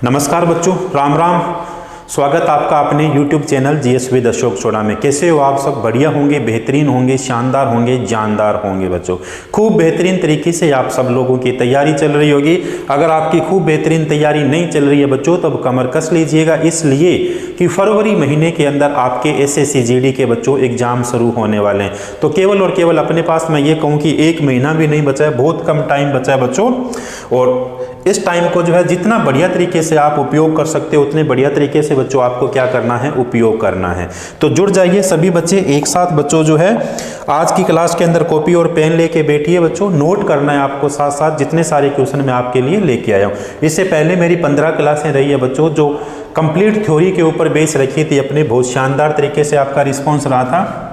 नमस्कार बच्चों, राम राम। स्वागत आपका अपने YouTube channel GS with Ashok चोड़ा में। कैसे हो आप सब? बढ़िया होंगे, बेहतरीन होंगे, शानदार होंगे, जानदार होंगे बच्चों। खूब बेहतरीन तरीके से आप सब लोगों की तैयारी चल रही होगी। अगर आपकी खूब बेहतरीन तैयारी नहीं चल रही है बच्चों, तब कमर कस लीजिएगा, इसलिए कि फरवरी महीने के अंदर आपके SSC GD के बच्चों एग्जाम शुरू होने वाले हैं। तो केवल और केवल अपने पास मैं ये कहूँ कि 1 महीना भी नहीं बचा है, बहुत कम टाइम बचा है बच्चों। और इस टाइम को जो है जितना बढ़िया तरीके से आप उपयोग कर सकते हो, उतने बढ़िया तरीके से बच्चों आपको क्या करना है, उपयोग करना है। तो जुड़ जाइए सभी बच्चे एक साथ। बच्चों जो है आज की क्लास के अंदर कॉपी और पेन लेके बैठिए बच्चों, नोट करना है आपको साथ साथ जितने सारे क्वेश्चन मैं आपके लिए लेके आया हूँ। इससे पहले मेरी 15 क्लासें रही है बच्चों, जो कंप्लीट थ्योरी के ऊपर बेस रखी थी अपने, बहुत शानदार तरीके से आपका रिस्पॉन्स रहा था।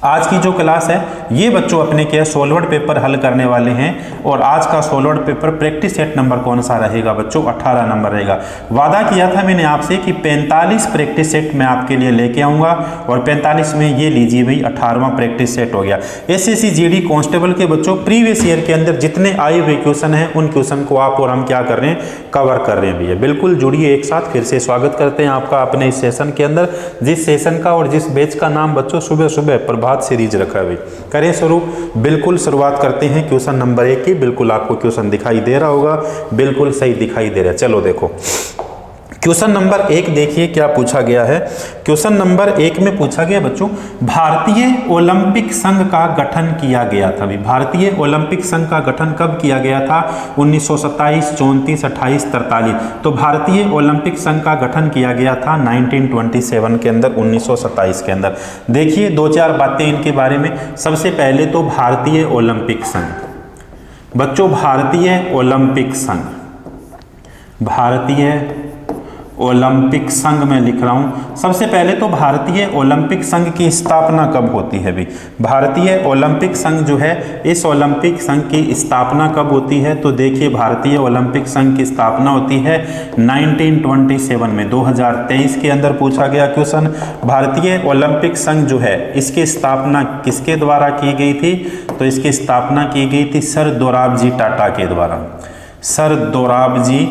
आज की जो क्लास है ये बच्चों अपने क्या सोलवर्ड पेपर हल करने वाले हैं। और आज का solved paper practice set number कौन सा रहेगा बच्चों? 18 नंबर रहेगा। वादा किया था मैंने आपसे कि 45 प्रैक्टिस सेट मैं आपके लिए लेके आऊँगा, और 45 में ये लीजिए भाई 18वां प्रैक्टिस सेट हो गया। SSC GD कांस्टेबल के बच्चों प्रीवियस ईयर के अंदर जितने आए हुए क्वेश्चन हैं, उन क्वेश्चन को आप और हम क्या कर रहे हैं, कवर कर रहे हैं भैया। बिल्कुल जुड़िए एक साथ। फिर से स्वागत करते हैं आपका अपने इस सेशन के अंदर, जिस सेशन का और जिस बैच का नाम बच्चों सुबह सुबह सीरीज रखा है भाई। करें शुरू? बिल्कुल शुरुआत करते हैं क्वेश्चन नंबर 1 की। बिल्कुल आपको क्वेश्चन दिखाई दे रहा होगा, बिल्कुल सही दिखाई दे रहा है। चलो देखो क्वेश्चन नंबर 1 देखिए क्या पूछा गया है। क्वेश्चन नंबर 1 में पूछा गया बच्चों, भारतीय ओलंपिक संघ का गठन किया गया था। भारतीय ओलंपिक संघ का गठन कब किया गया था? 1927, 34, 28, 43। तो भारतीय ओलंपिक संघ का गठन किया गया था 1927 के अंदर, 1927 के अंदर। देखिए 2-4 बातें इनके बारे में। सबसे पहले तो भारतीय ओलंपिक संघ बच्चों, भारतीय ओलंपिक संघ, भारतीय ओलंपिक संघ में लिख रहा हूं। सबसे पहले तो भारतीय ओलंपिक संघ की स्थापना कब होती है भी? भारतीय ओलंपिक संघ जो है, इस ओलंपिक संघ की स्थापना कब होती है? तो देखिए भारतीय ओलंपिक संघ की स्थापना होती है 1927 में, 2023 के अंदर पूछा गया क्वेश्चन। भारतीय ओलंपिक संघ जो है, इसकी स्थापना किसके द्वारा की गई थी? तो इसकी स्थापना की गई थी सर दोराबजी टाटा के द्वारा। सर दोराबजी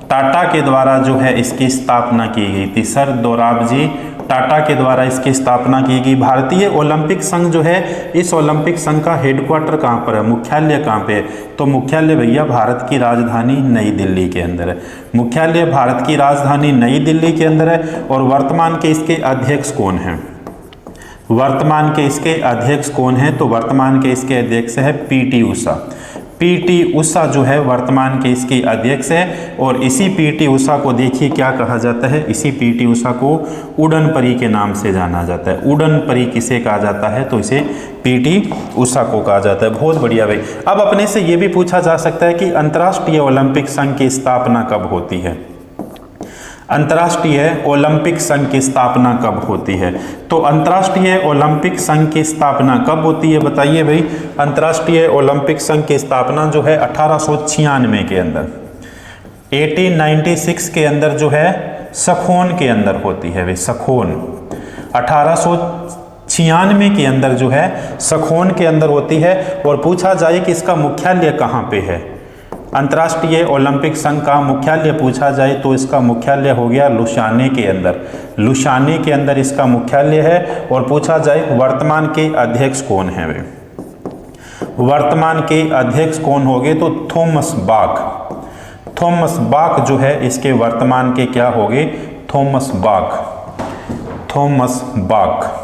टाटा के द्वारा जो है इसकी स्थापना की गई थी। सर दोराबजी टाटा के द्वारा इसकी स्थापना की गई। भारतीय ओलंपिक संघ जो है, इस ओलंपिक संघ का हेडक्वार्टर कहाँ पर है, मुख्यालय कहाँ पे है? तो मुख्यालय भैया भारत की राजधानी नई दिल्ली के अंदर है। मुख्यालय भारत की राजधानी नई दिल्ली के अंदर है। और वर्तमान के इसके अध्यक्ष कौन हैं? वर्तमान के इसके अध्यक्ष कौन है? तो वर्तमान के इसके अध्यक्ष है PT उषा। PT उषा जो है वर्तमान के इसके अध्यक्ष है। और इसी PT उषा को देखिए क्या कहा जाता है, इसी PT उषा को उड़न परी के नाम से जाना जाता है। उड़न परी किसे कहा जाता है? तो इसे PT उषा को कहा जाता है। बहुत बढ़िया भाई। अब अपने से ये भी पूछा जा सकता है कि अंतर्राष्ट्रीय ओलंपिक संघ की स्थापना कब होती है? अंतर्राष्ट्रीय ओलंपिक संघ की स्थापना कब होती है? तो अंतर्राष्ट्रीय ओलंपिक संघ की स्थापना कब होती है बताइए भाई? अंतर्राष्ट्रीय ओलंपिक संघ की स्थापना जो है 1896 के अंदर, 1896 के अंदर जो है सखोन के अंदर होती है भाई। सखोन 1896 के अंदर जो है सखोन के अंदर होती है। और पूछा जाए कि इसका मुख्यालय कहाँ पे है? अंतर्राष्ट्रीय ओलंपिक संघ का मुख्यालय पूछा जाए तो इसका मुख्यालय हो गया लुसाने के अंदर। लुसाने के अंदर इसका मुख्यालय है। और पूछा जाए वर्तमान के अध्यक्ष कौन है वे? वर्तमान के अध्यक्ष कौन हो गए? तो थॉमस बाक। थॉमस बाक जो है इसके वर्तमान के क्या हो गए? Thomas Bach. थॉमस बाक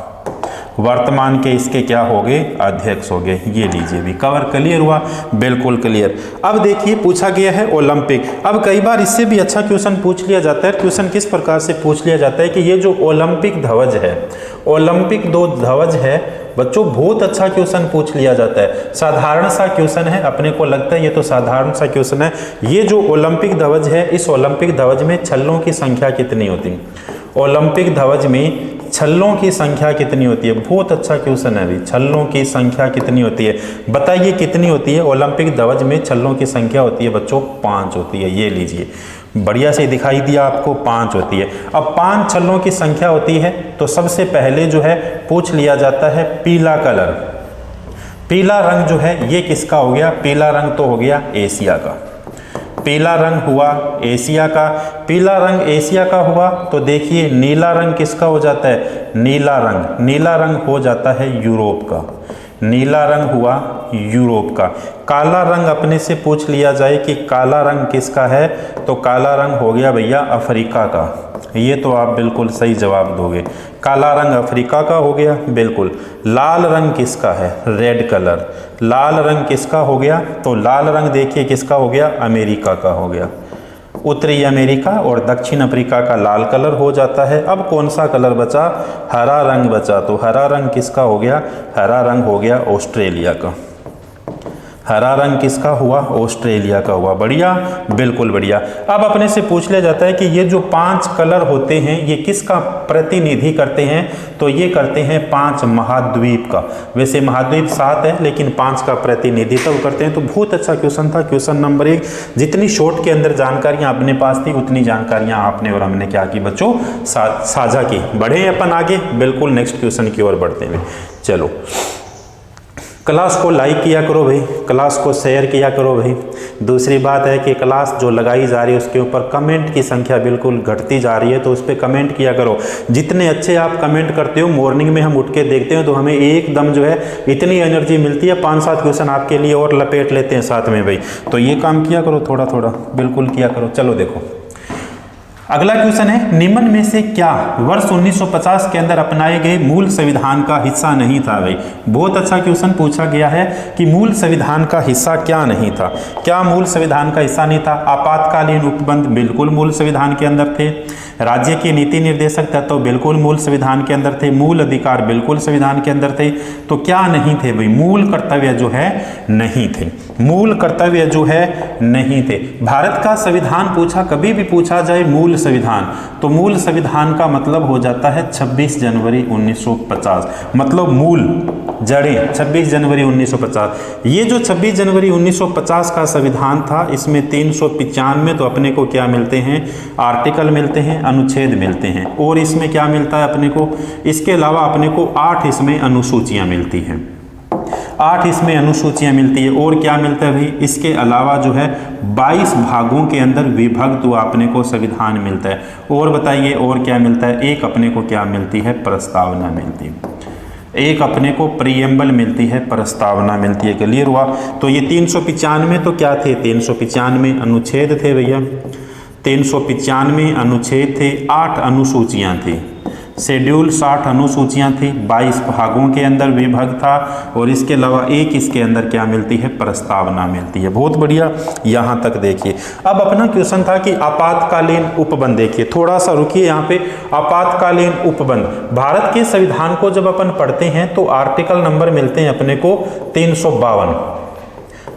वर्तमान के इसके क्या हो गए? अध्यक्ष हो गए। ये लीजिए भी, कवर क्लियर हुआ? बिल्कुल क्लियर। अब देखिए पूछा गया है ओलंपिक। अब कई बार इससे भी अच्छा क्वेश्चन पूछ लिया जाता है। क्वेश्चन किस प्रकार से पूछ लिया जाता है कि ये जो ओलंपिक ध्वज है, ओलंपिक दो ध्वज है बच्चों, बहुत अच्छा क्वेश्चन पूछ लिया जाता है। साधारण सा क्वेश्चन है, अपने को लगता है ये तो साधारण सा क्वेश्चन है। ये जो ओलंपिक ध्वज है, इस ओलंपिक ध्वज में छल्लों की संख्या कितनी होती है? ओलंपिक ध्वज में छल्लों की संख्या कितनी होती है? बहुत अच्छा क्वेश्चन है भाई। छल्लों की संख्या कितनी होती है बताइए? कितनी होती है? ओलंपिक ध्वज में छल्लों की संख्या होती है बच्चों 5 होती है। ये लीजिए, बढ़िया से दिखाई दिया आपको, 5 होती है। अब 5 छल्लों की संख्या होती है तो सबसे पहले जो है पूछ लिया जाता है पीला कलर। पीला रंग जो है ये किसका हो गया? पीला रंग तो हो गया एशिया का। पीला रंग हुआ एशिया का, पीला रंग एशिया का हुआ तो देखिए नीला रंग किसका हो जाता है, नीला रंग हो जाता है यूरोप का, नीला रंग हुआ यूरोप का। काला रंग अपने से पूछ लिया जाए कि काला रंग किसका है, तो काला रंग हो गया भैया अफ्रीका का। ये तो आप बिल्कुल सही जवाब दोगे, काला रंग अफ्रीका का हो गया बिल्कुल। लाल रंग किसका है, रेड कलर, लाल रंग किसका हो गया, तो लाल रंग देखिए किसका हो गया, अमेरिका का हो गया। उत्तरी अमेरिका और दक्षिण अफ्रीका का लाल कलर हो जाता है। अब कौन सा कलर बचा, हरा रंग बचा, तो हरा रंग किसका हो गया, हरा रंग हो गया ऑस्ट्रेलिया का, हरा रंग किसका हुआ, ऑस्ट्रेलिया का हुआ। बढ़िया, बिल्कुल बढ़िया। अब अपने से पूछ लिया जाता है कि ये जो 5 कलर होते हैं ये किसका प्रतिनिधि करते हैं, तो ये करते हैं 5 महाद्वीप का। वैसे महाद्वीप 7 है लेकिन 5 का प्रतिनिधित्व करते हैं। तो बहुत अच्छा क्वेश्चन था, क्वेश्चन नंबर 1। जितनी शॉर्ट के अंदर जानकारियां अपने पास थी उतनी जानकारियां आपने और हमने क्या की बच्चों, साझा की। बढ़े अपन आगे, बिल्कुल नेक्स्ट क्वेश्चन की ओर बढ़ते हैं। चलो, क्लास को लाइक किया करो भाई, क्लास को शेयर किया करो भाई। दूसरी बात है कि क्लास जो लगाई जा रही है उसके ऊपर कमेंट की संख्या बिल्कुल घटती जा रही है, तो उस पर कमेंट किया करो। जितने अच्छे आप कमेंट करते हो, मॉर्निंग में हम उठ के देखते हैं तो हमें एकदम जो है इतनी एनर्जी मिलती है, 5-7 क्वेश्चन आपके लिए और लपेट लेते हैं साथ में भाई। तो ये काम किया करो, थोड़ा थोड़ा बिल्कुल किया करो। चलो देखो, अगला क्वेश्चन है, निम्न में से क्या वर्ष 1950 के अंदर अपनाए गए मूल संविधान का हिस्सा नहीं था भाई। बहुत अच्छा क्वेश्चन पूछा गया है कि मूल संविधान का हिस्सा क्या नहीं था। क्या मूल संविधान का हिस्सा नहीं था, आपातकालीन उपबंध बिल्कुल मूल संविधान के अंदर थे, राज्य के नीति निर्देशक तत्व बिल्कुल मूल संविधान के अंदर थे, मूल अधिकार बिल्कुल संविधान के अंदर थे। तो क्या नहीं थे भाई, मूल कर्तव्य जो है नहीं थे, मूल कर्तव्य जो है नहीं थे। भारत का संविधान पूछा, कभी भी पूछा जाए मूल संविधान, तो मूल संविधान का मतलब हो जाता है 26 जनवरी 1950, मतलब मूल जड़ें 26 जनवरी 1950। ये जो 26 जनवरी 1950 का संविधान था, इसमें 395 तो अपने को क्या मिलते हैं, आर्टिकल मिलते हैं, अनुच्छेद मिलते हैं। और इसमें क्या मिलता है अपने को, इसके अलावा अपने को 8 इसमें अनुसूचियां मिलती हैं, 8 इसमें अनुसूचियां मिलती है। और क्या मिलता है भाई, इसके अलावा जो है 22 भागों के अंदर विभक्त हुआ अपने को संविधान मिलता है। और बताइए और क्या मिलता है, एक अपने को क्या मिलती है, प्रस्तावना मिलती है, एक अपने को प्रीएम्बल मिलती है, प्रस्तावना मिलती है। क्लियर हुआ। तो ये 395 तो क्या थे, 395 अनुच्छेद थे भैया, 395 अनुच्छेद थे, 8 अनुसूचियां थी, शेड्यूल 60 अनुसूचियां थी, 22 भागों के अंदर विभक्त था। और इसके अलावा एक इसके अंदर क्या मिलती है, प्रस्तावना मिलती है। बहुत बढ़िया, यहाँ तक देखिए। अब अपना क्वेश्चन था कि आपातकालीन उपबंध, देखिए थोड़ा सा रुकिए यहाँ पे। आपातकालीन उपबंध, भारत के संविधान को जब अपन पढ़ते हैं तो आर्टिकल नंबर मिलते हैं अपने को 352,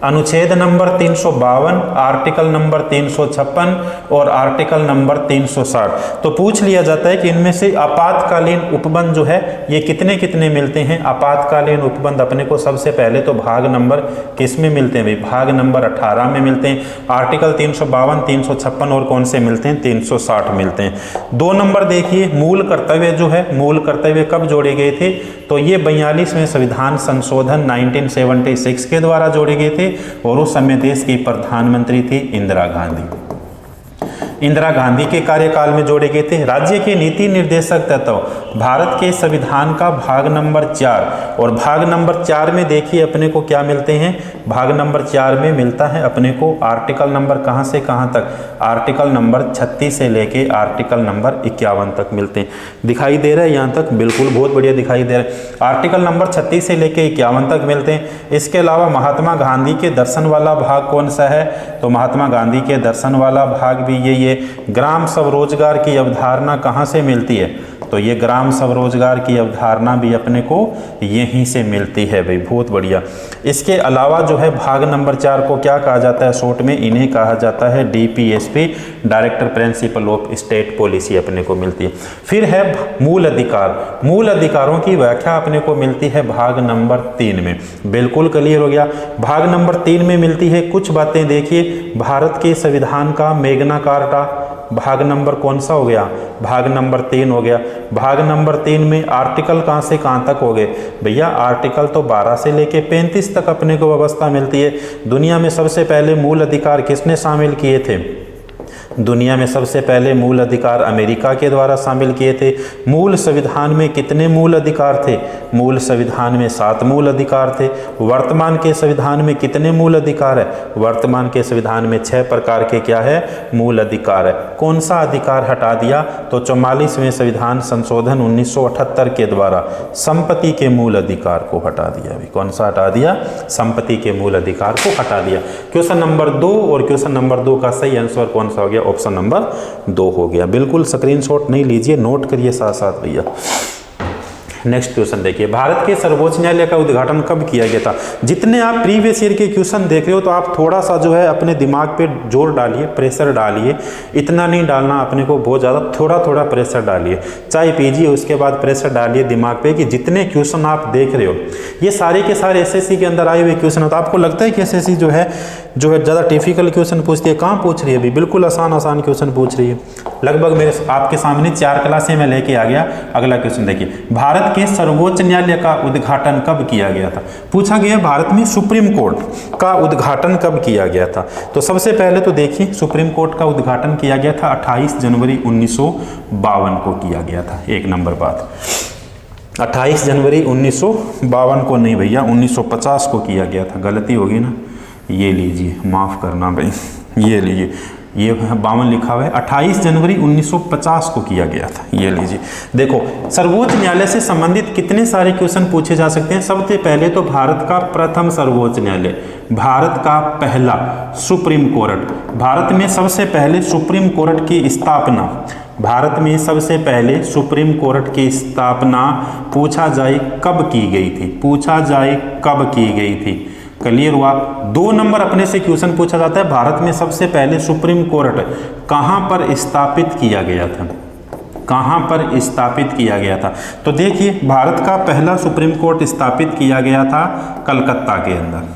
अनुच्छेद नंबर 352, आर्टिकल नंबर 356 और आर्टिकल नंबर 360। तो पूछ लिया जाता है कि इनमें से आपातकालीन उपबंध जो है ये कितने कितने मिलते हैं। आपातकालीन उपबंध अपने को सबसे पहले तो भाग नंबर किस में मिलते हैं भाई, भाग नंबर 18 में मिलते हैं। आर्टिकल 352, 356 और कौन से मिलते हैं, 360 मिलते हैं। 2 नंबर देखिए, मूल कर्तव्य जो है, मूल कर्तव्य कब जोड़े गए थे, तो ये 42वें संविधान संशोधन 1976 के द्वारा जोड़े गए थे। और उस समय देश की प्रधानमंत्री थी इंदिरा गांधी, इंदिरा गांधी के कार्यकाल में जोड़े गए थे। राज्य के नीति निर्देशक तत्व, भारत के संविधान का भाग नंबर 4, और भाग नंबर 4 में देखिए अपने को क्या मिलते हैं, भाग नंबर 4 में मिलता है अपने को आर्टिकल नंबर कहां से कहां तक, आर्टिकल नंबर 36 से लेके आर्टिकल नंबर 51 तक मिलते हैं। दिखाई दे रहा है यहाँ तक, बिल्कुल बहुत बढ़िया दिखाई दे रहा है। आर्टिकल नंबर 36 से लेके 51 तक मिलते हैं। इसके अलावा महात्मा गांधी के दर्शन वाला भाग कौन सा है, तो महात्मा गांधी के दर्शन वाला भाग भी ये ग्राम स्वरोजगार की अवधारणा कहाँ से मिलती है, तो ये ग्राम स्वरोजगार की अवधारणा भी अपने को यहीं से मिलती है भाई। बहुत बढ़िया। इसके अलावा जो है भाग नंबर 4 को क्या कहा जाता है, शॉर्ट में इन्हें कहा जाता है DPSP, director principle of state policy अपने को मिलती है। फिर है मूल अधिकार, मूल अधिकारों की व्याख्या अपने को मिलती है भाग नंबर 3 में। बिल्कुल क्लियर हो गया। भाग नंबर 3 में मिलती है कुछ बातें देखिए, भारत के संविधान का मैग्ना कार्टा भाग नंबर कौन सा हो गया, भाग नंबर 3 हो गया। भाग नंबर 3 में आर्टिकल कहाँ से कहाँ तक हो गए भैया, आर्टिकल तो 12 से लेके 35 तक अपने को व्यवस्था मिलती है। दुनिया में सबसे पहले मूल अधिकार किसने शामिल किए थे, दुनिया में सबसे पहले मूल अधिकार अमेरिका के द्वारा शामिल किए थे। मूल संविधान में कितने मूल अधिकार थे, मूल संविधान में 7 मूल अधिकार थे। वर्तमान के संविधान में कितने मूल अधिकार है, वर्तमान के संविधान में 6 प्रकार के क्या है, मूल अधिकार है। कौन सा अधिकार हटा दिया, तो 44वें संविधान संशोधन 1978 के द्वारा संपत्ति के मूल अधिकार को हटा दिया। भी कौन सा हटा दिया, संपत्ति के मूल अधिकार को हटा दिया। क्वेश्चन नंबर 2 और क्वेश्चन नंबर 2 का सही आंसर कौन सा हो गया, ऑप्शन नंबर 2 हो गया। बिल्कुल स्क्रीनशॉट नहीं लीजिए, नोट करिए साथ साथ भैया। नेक्स्ट क्वेश्चन देखिए, भारत के सर्वोच्च न्यायालय का उद्घाटन कब किया गया था। जितने आप प्रीवियस ईयर के क्वेश्चन देख रहे हो तो आप थोड़ा सा जो है अपने दिमाग पे जोर डालिए, प्रेशर डालिए। इतना नहीं डालना अपने को बहुत ज़्यादा, थोड़ा थोड़ा प्रेशर डालिए। चाय पीजिए, उसके बाद प्रेशर डालिए दिमाग पे कि जितने क्वेश्चन आप देख रहे हो ये सारे के सारे एसएससी के अंदर आए हुए क्वेश्चन हो। तो आपको लगता है कि एसएससी जो है ज़्यादा डिफिकल्ट क्वेश्चन पूछती है, कहाँ पूछ रही है अभी, बिल्कुल आसान क्वेश्चन पूछ रही है। लगभग मेरे आपके सामने 4 क्लासें मैं लेके आ गया। अगला क्वेश्चन देखिए, भारत के सर्वोच्च न्यायालय का उद्घाटन कब किया गया था। पूछा गया भारत में सुप्रीम कोर्ट का उद्घाटन कब किया गया था। तो सबसे पहले तो देखिए सुप्रीम कोर्ट का उद्घाटन किया गया था 28 जनवरी 1952 को किया गया था। 1 नंबर बात, 28 जनवरी 1952 को नहीं भैया, 1950 को किया गया था। गलती होगी ना, ये लीजिए, माफ़ करना भाई, ये लीजिए, ये 52 लिखा हुआ है, 28 जनवरी 1950 को किया गया था। ये लीजिए, देखो सर्वोच्च न्यायालय से संबंधित कितने सारे क्वेश्चन पूछे जा सकते हैं। सबसे पहले तो भारत का प्रथम सर्वोच्च न्यायालय, भारत का पहला सुप्रीम कोर्ट, भारत में सबसे पहले सुप्रीम कोर्ट की स्थापना, भारत में सबसे पहले सुप्रीम कोर्ट की स्थापना पूछा जाए कब की गई थी, पूछा जाए कब की गई थी। क्लियर हुआ। 2 नंबर अपने से क्वेश्चन पूछा जाता है, भारत में सबसे पहले सुप्रीम कोर्ट कहां पर स्थापित किया गया था, कहां पर स्थापित किया गया था। तो देखिए भारत का पहला सुप्रीम कोर्ट स्थापित किया गया था कलकत्ता के अंदर,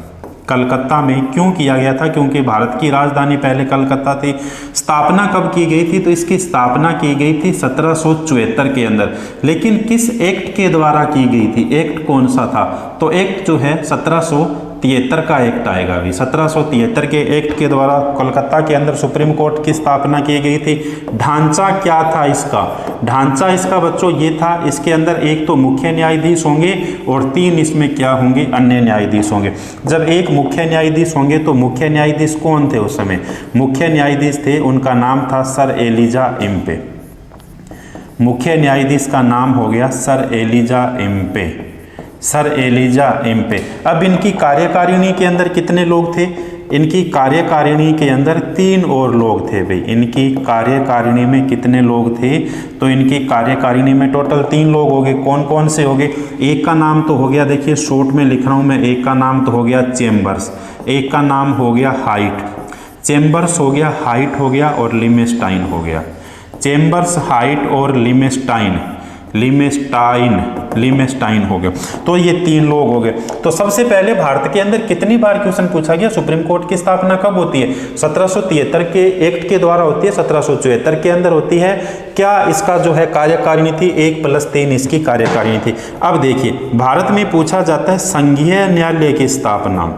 कलकत्ता में। क्यों किया गया था, क्योंकि भारत की राजधानी पहले कलकत्ता थी। स्थापना कब की गई थी, तो इसकी स्थापना की गई थी 1774 के अंदर। लेकिन किस एक्ट के द्वारा की गई थी, एक्ट कौन सा था, तो एक्ट जो है 1773 का एक्ट आएगा। अभी 1773 के एक्ट के द्वारा कोलकाता के अंदर सुप्रीम कोर्ट की स्थापना की गई थी। ढांचा क्या था इसका, ढांचा इसका बच्चों ये था, इसके अंदर एक तो मुख्य न्यायाधीश होंगे और 3 इसमें क्या होंगे, अन्य न्यायाधीश होंगे। जब एक मुख्य न्यायाधीश होंगे तो मुख्य न्यायाधीश कौन थे उस समय, मुख्य न्यायाधीश थे, उनका नाम था सर एलिजा इम्पे। मुख्य न्यायाधीश का नाम हो गया sir Elijah Impey, sir Elijah Impey. अब इनकी कार्यकारिणी के अंदर कितने लोग थे, इनकी कार्यकारिणी के अंदर 3 और लोग थे भाई। इनकी कार्यकारिणी में कितने लोग थे, तो इनकी कार्यकारिणी में टोटल 3 लोग हो गए। कौन कौन से हो गए, एक का नाम तो हो गया, देखिए शॉर्ट में लिख रहा हूं मैं, एक का नाम तो हो गया चेम्बर्स, एक का नाम हो गया हाइट, चेम्बर्स हो गया, हाइट हो गया और लिमेस्टाइन हो गया। चेम्बर्स, हाइट और लिमेस्टाइन हो गए। तो ये 3 लोग हो गए। तो सबसे पहले भारत के अंदर कितनी बार क्वेश्चन पूछा गया, सुप्रीम कोर्ट की स्थापना कब होती है, 1773 के एक्ट के द्वारा होती है, 1774 के अंदर होती है। क्या इसका जो है कार्यकारिणी थी, 1+3 इसकी कार्यकारिणी थी। अब देखिए भारत में पूछा जाता है संघीय न्यायालय की स्थापना,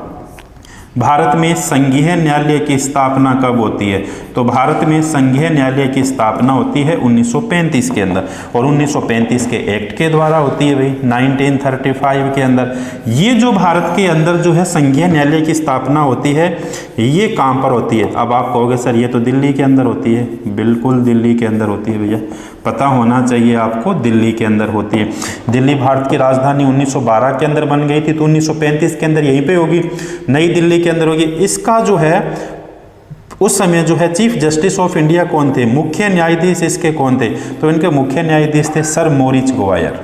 भारत में संघीय न्यायालय की स्थापना कब होती है, तो भारत में संघीय न्यायालय की स्थापना होती है 1935 के अंदर, और 1935 के एक्ट के द्वारा होती है भाई 1935 के अंदर। ये जो भारत के अंदर जो है संघीय न्यायालय की स्थापना होती है, ये कहाँ पर होती है। अब आप कहोगे सर ये तो दिल्ली के अंदर होती है, बिल्कुल दिल्ली के अंदर होती है भैया, पता होना चाहिए आपको, दिल्ली के अंदर होती है। दिल्ली भारत की राजधानी 1912 के अंदर बन गई थी, तो 1935 के अंदर यहीं पे होगी, नई दिल्ली के अंदर होगी। इसका जो है उस समय जो है चीफ जस्टिस ऑफ इंडिया कौन थे, मुख्य न्यायाधीश इसके कौन थे, तो इनके मुख्य न्यायाधीश थे सर मोरिच गोवायर।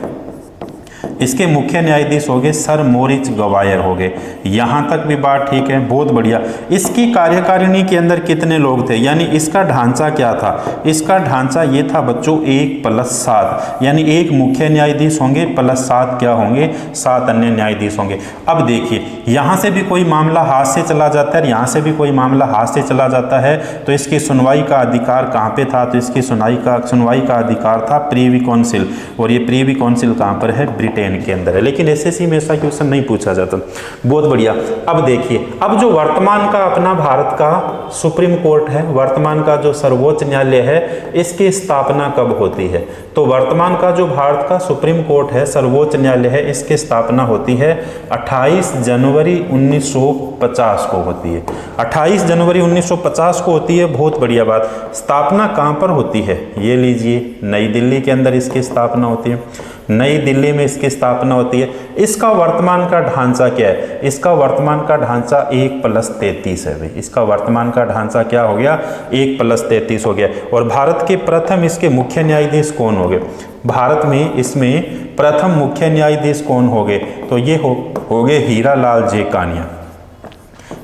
इसके मुख्य न्यायाधीश हो गए सर मोरिच गवायर हो गए। यहाँ तक भी बात ठीक है, बहुत बढ़िया। इसकी कार्यकारिणी के अंदर कितने लोग थे, यानी इसका ढांचा क्या था, इसका ढांचा ये था बच्चों 1+7, यानी एक मुख्य न्यायाधीश होंगे प्लस 7 क्या होंगे, 7 अन्य न्यायाधीश होंगे। अब देखिए यहाँ से भी कोई मामला हाथ से चला जाता है, यहाँ से भी कोई मामला हाथ से चला जाता है, तो इसकी सुनवाई का अधिकार कहाँ पे था, तो इसकी सुनवाई का अधिकार था प्रीवी काउंसिल, और ये प्रीवी काउंसिल कहाँ पर है, ब्रिटेन के अंदर है। लेकिन एसएससी में ऐसा क्वेश्चन नहीं पूछा जाता। बहुत बढ़िया। अब देखिए, अब जो वर्तमान का अपना भारत का सुप्रीम कोर्ट है, वर्तमान का जो सर्वोच्च न्यायालय है, इसकी स्थापना कब होती है, तो वर्तमान का जो भारत का सुप्रीम कोर्ट है, सर्वोच्च न्यायालय है, इसकी स्थापना होती है 28 जनवरी 1950 को होती है। 28 जनवरी 1950 को होती है। बहुत बढ़िया बात। स्थापना कहाँ पर होती है, ये लीजिए, नई दिल्ली के अंदर इसकी स्थापना होती है, नई दिल्ली में इसकी स्थापना होती है। इसका वर्तमान का ढांचा क्या है, इसका वर्तमान का ढांचा 1+33 है भाई। इसका वर्तमान का ढांचा क्या हो गया, 1+33 हो गया। और भारत के प्रथम इसके मुख्य न्यायाधीश कौन हो गए, भारत में इसमें प्रथम मुख्य न्यायाधीश कौन हो गए, तो ये हो गए हीरालाल जे कानिया,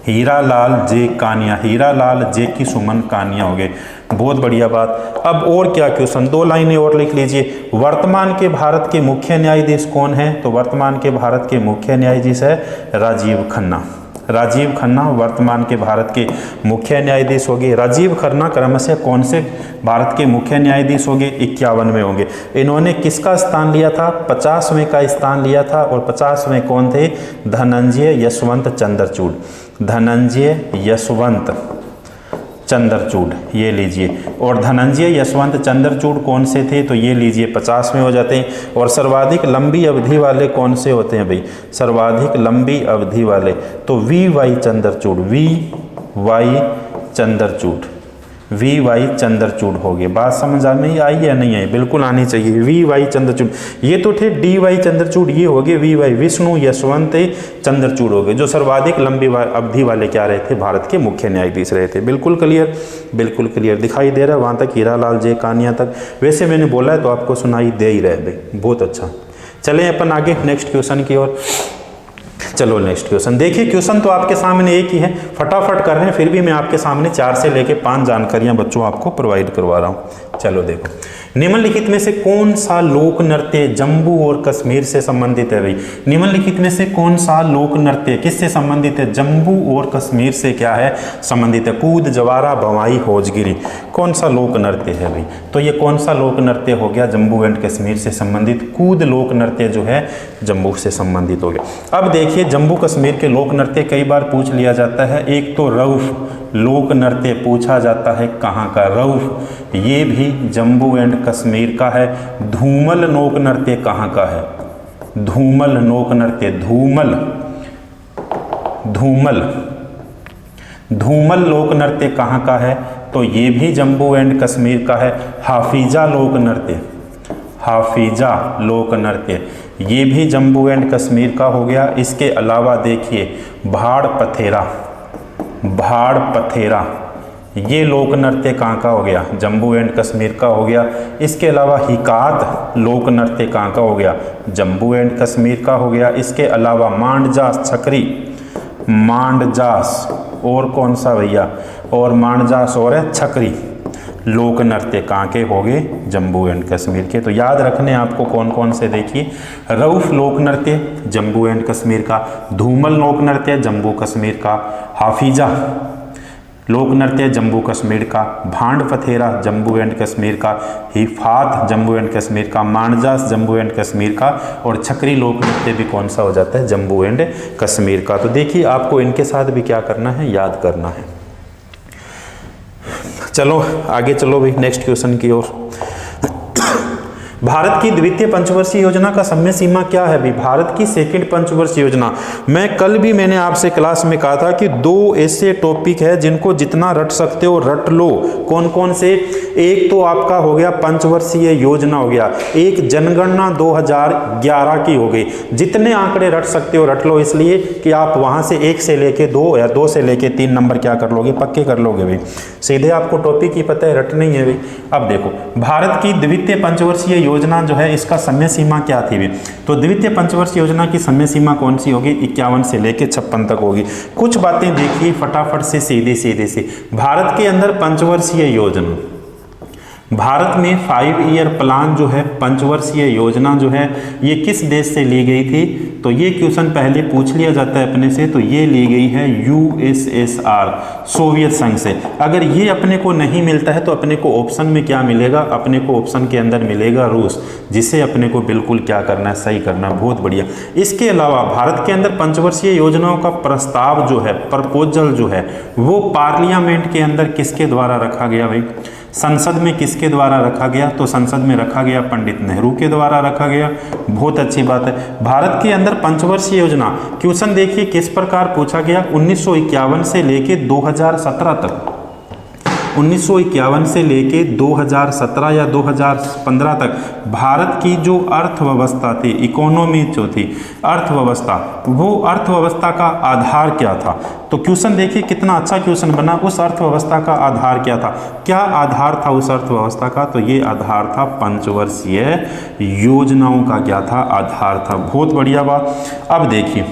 हीरालाल जे कानिया, हीरालाल जे की सुमन कानिया हो गए। बहुत बढ़िया बात। अब और क्या क्वेश्चन, 2 लाइनें और लिख लीजिए। वर्तमान के भारत के मुख्य न्यायाधीश कौन है, तो वर्तमान के भारत के मुख्य न्यायाधीश है राजीव खन्ना। राजीव खन्ना वर्तमान के भारत के मुख्य न्यायाधीश हो गए। राजीव खन्ना क्रमशः कौन से भारत के मुख्य न्यायाधीश हो गए, 51वें होंगे। इन्होंने किसका स्थान लिया था, 50वें का स्थान लिया था। और 50वें कौन थे, धनंजय यशवंत चंद्रचूड़, धनंजय यशवंत चंद्रचूड़, ये लीजिए। और धनंजय यशवंत चंद्रचूड़ कौन से थे, तो ये लीजिए 50वें हो जाते हैं। और सर्वाधिक लंबी अवधि वाले कौन से होते हैं भाई, सर्वाधिक लंबी अवधि वाले, तो VY Chandrachud, VY Chandrachud, VY Chandrachud हो गए। बात समझ में आई या नहीं आई, बिल्कुल आनी चाहिए। VY चंद्रचूड़, ये तो थे DY चंद्रचूड़, ये हो गए VY विष्णु यशवंत चंद्रचूड़ हो गए, जो सर्वाधिक लंबी अवधि वाले क्या रहे थे, भारत के मुख्य न्यायाधीश रहे थे। बिल्कुल क्लियर, बिल्कुल क्लियर दिखाई दे रहा है वहाँ तक, हीरालाल जे कानिया तक। वैसे मैंने बोला है तो आपको सुनाई दे ही रहे भाई, बहुत अच्छा। चलें अपन आगे नेक्स्ट क्वेश्चन की ओर। चलो नेक्स्ट क्वेश्चन देखिए। क्वेश्चन तो आपके सामने एक ही है, फटाफट कर रहे हैं, फिर भी मैं आपके सामने 4 से लेके 5 जानकारियां बच्चों आपको प्रोवाइड करवा रहा हूं। चलो देखो, निम्नलिखित में से कौन सा लोक नृत्य जम्मू और कश्मीर से संबंधित है भाई, निम्नलिखित में से कौन सा लोक नृत्य किससे संबंधित है, जम्मू और कश्मीर से क्या है संबंधित है। कूद, जवारा, भवाई, होजगिरी, कौन सा लोक नृत्य है भाई, तो ये कौन सा लोक नृत्य हो गया, जम्मू एंड कश्मीर से संबंधित। कूद लोक नृत्य जो है जम्मू से संबंधित हो गया। अब देखिए, जम्मू कश्मीर के लोक नृत्य कई बार पूछ लिया जाता है। एक तो रऊफ लोक नृत्य पूछा जाता है, कहाँ का, रऊफ, ये भी जम्मू एंड कश्मीर का है। धूमल लोक नृत्य कहाँ का है, धूमल लोक नृत्य, धूमल, धूमल, धूमल लोक नृत्य कहाँ का है, तो ये भी जम्मू एंड कश्मीर का है। हाफिजा लोक नृत्य, हाफिजा लोक नृत्य, ये भी जम्मू एंड कश्मीर का हो गया। इसके अलावा देखिए, भाड़ पथेरा, भाड़ पथेरा, ये लोक नृत्य कहाँ का हो गया, जम्मू एंड कश्मीर का हो गया। इसके अलावा हिकात लोक नृत्य कहाँ का हो गया, जम्मू एंड कश्मीर का हो गया। इसके अलावा मांडजास, छकरी, मांडजास, और कौन सा भैया, और मांडजास और है छकरी, लोक नृत्य कहाँ के हो गए, जम्मू एंड कश्मीर के। तो याद रखने आपको कौन कौन से, देखिए, रऊफ लोक नृत्य जम्मू एंड कश्मीर का, धूमल लोक नृत्य जम्मू कश्मीर का, हाफिजा लोक नृत्य जम्मू कश्मीर का, भांड पथेरा जम्मू एंड कश्मीर का, हिफात जम्मू एंड कश्मीर का, मांडजास जम्मू एंड कश्मीर का, और छकरी लोक नृत्य भी कौन सा हो जाता है, जम्मू एंड कश्मीर का। तो देखिए, आपको इनके साथ भी क्या करना है, याद करना है। चलो आगे चलो भाई नेक्स्ट क्वेश्चन की ओर। भारत की द्वितीय पंचवर्षीय योजना का समय सीमा क्या है भाई, भारत की सेकंड पंचवर्षीय योजना। मैं कल भी मैंने आपसे क्लास में कहा था कि 2 ऐसे टॉपिक है जिनको जितना रट सकते हो रट लो। कौन कौन से, एक तो आपका हो गया पंचवर्षीय योजना हो गया, एक जनगणना 2011 की हो गई। जितने आंकड़े रट सकते हो रट लो, इसलिए कि आप वहां से 1 से लेके 2 या 2 से लेके 3 नंबर क्या कर लोगे, पक्के कर लोगे भाई। सीधे आपको टॉपिक ही पता है, रट नहीं है भाई। अब देखो, भारत की द्वितीय पंचवर्षीय योजना जो है इसका समय सीमा क्या थी भी? तो द्वितीय पंचवर्षीय योजना की समय सीमा कौन सी होगी? 51 से लेके 56 तक होगी। कुछ बातें देखिए फटाफट से, सीधी सीधी सी। भारत के अंदर पंचवर्षीय योजना, भारत में 5 ईयर प्लान जो है, पंचवर्षीय योजना जो है, ये किस देश से ली गई थी? तो ये क्वेश्चन पहले पूछ लिया जाता है अपने से। तो ये ली गई है यूएसएसआर, सोवियत संघ से। अगर ये अपने को नहीं मिलता है तो अपने को ऑप्शन में क्या मिलेगा? अपने को ऑप्शन के अंदर मिलेगा रूस, जिसे अपने को बिल्कुल क्या करना है? सही करना है। बहुत बढ़िया। इसके अलावा भारत के अंदर पंचवर्षीय योजनाओं का प्रस्ताव जो है, प्रपोजल जो है, वो पार्लियामेंट के अंदर किसके द्वारा रखा गया भाई? संसद में किसके द्वारा रखा गया? तो संसद में रखा गया पंडित नेहरू के द्वारा रखा गया। बहुत अच्छी बात है। भारत के अंदर पंचवर्षीय योजना, क्वेश्चन देखिए किस प्रकार पूछा गया? 1951 से लेके 2017 तक, 1951 से लेके 2017 या 2015 तक भारत की जो अर्थव्यवस्था थी, इकोनॉमी जो थी, अर्थव्यवस्था, वो अर्थव्यवस्था का आधार क्या था? तो क्वेश्चन देखिए कितना अच्छा क्वेश्चन बना। उस अर्थव्यवस्था का आधार क्या था? क्या आधार था उस अर्थव्यवस्था का? तो ये आधार था पंचवर्षीय योजनाओं का। क्या था? आधार था। बहुत बढ़िया बात। अब देखिए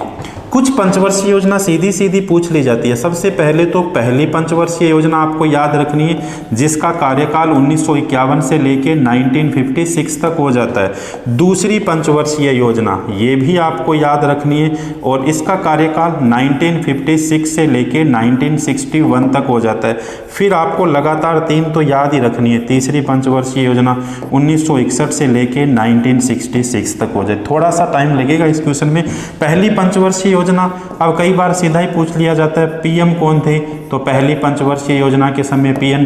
कुछ पंचवर्षीय योजना सीधी सीधी पूछ ली जाती है। सबसे पहले तो पहली पंचवर्षीय योजना आपको याद रखनी है, जिसका कार्यकाल 1951 से लेके 1956 तक हो जाता है। दूसरी पंचवर्षीय योजना, ये भी आपको याद रखनी है, और इसका कार्यकाल 1956 से लेके 1961 तक हो जाता है। फिर आपको लगातार 3 तो याद ही रखनी है। तीसरी पंचवर्षीय योजना 1961 से लेके 1966 तक हो जाए। थोड़ा सा टाइम लगेगा इस क्वेश्चन में। पहली पंचवर्षीय योजना, अब कई बार सीधा ही पूछ लिया जाता है, पीएम कौन थे? तो पहली पंचवर्षीय योजना के समय पीएम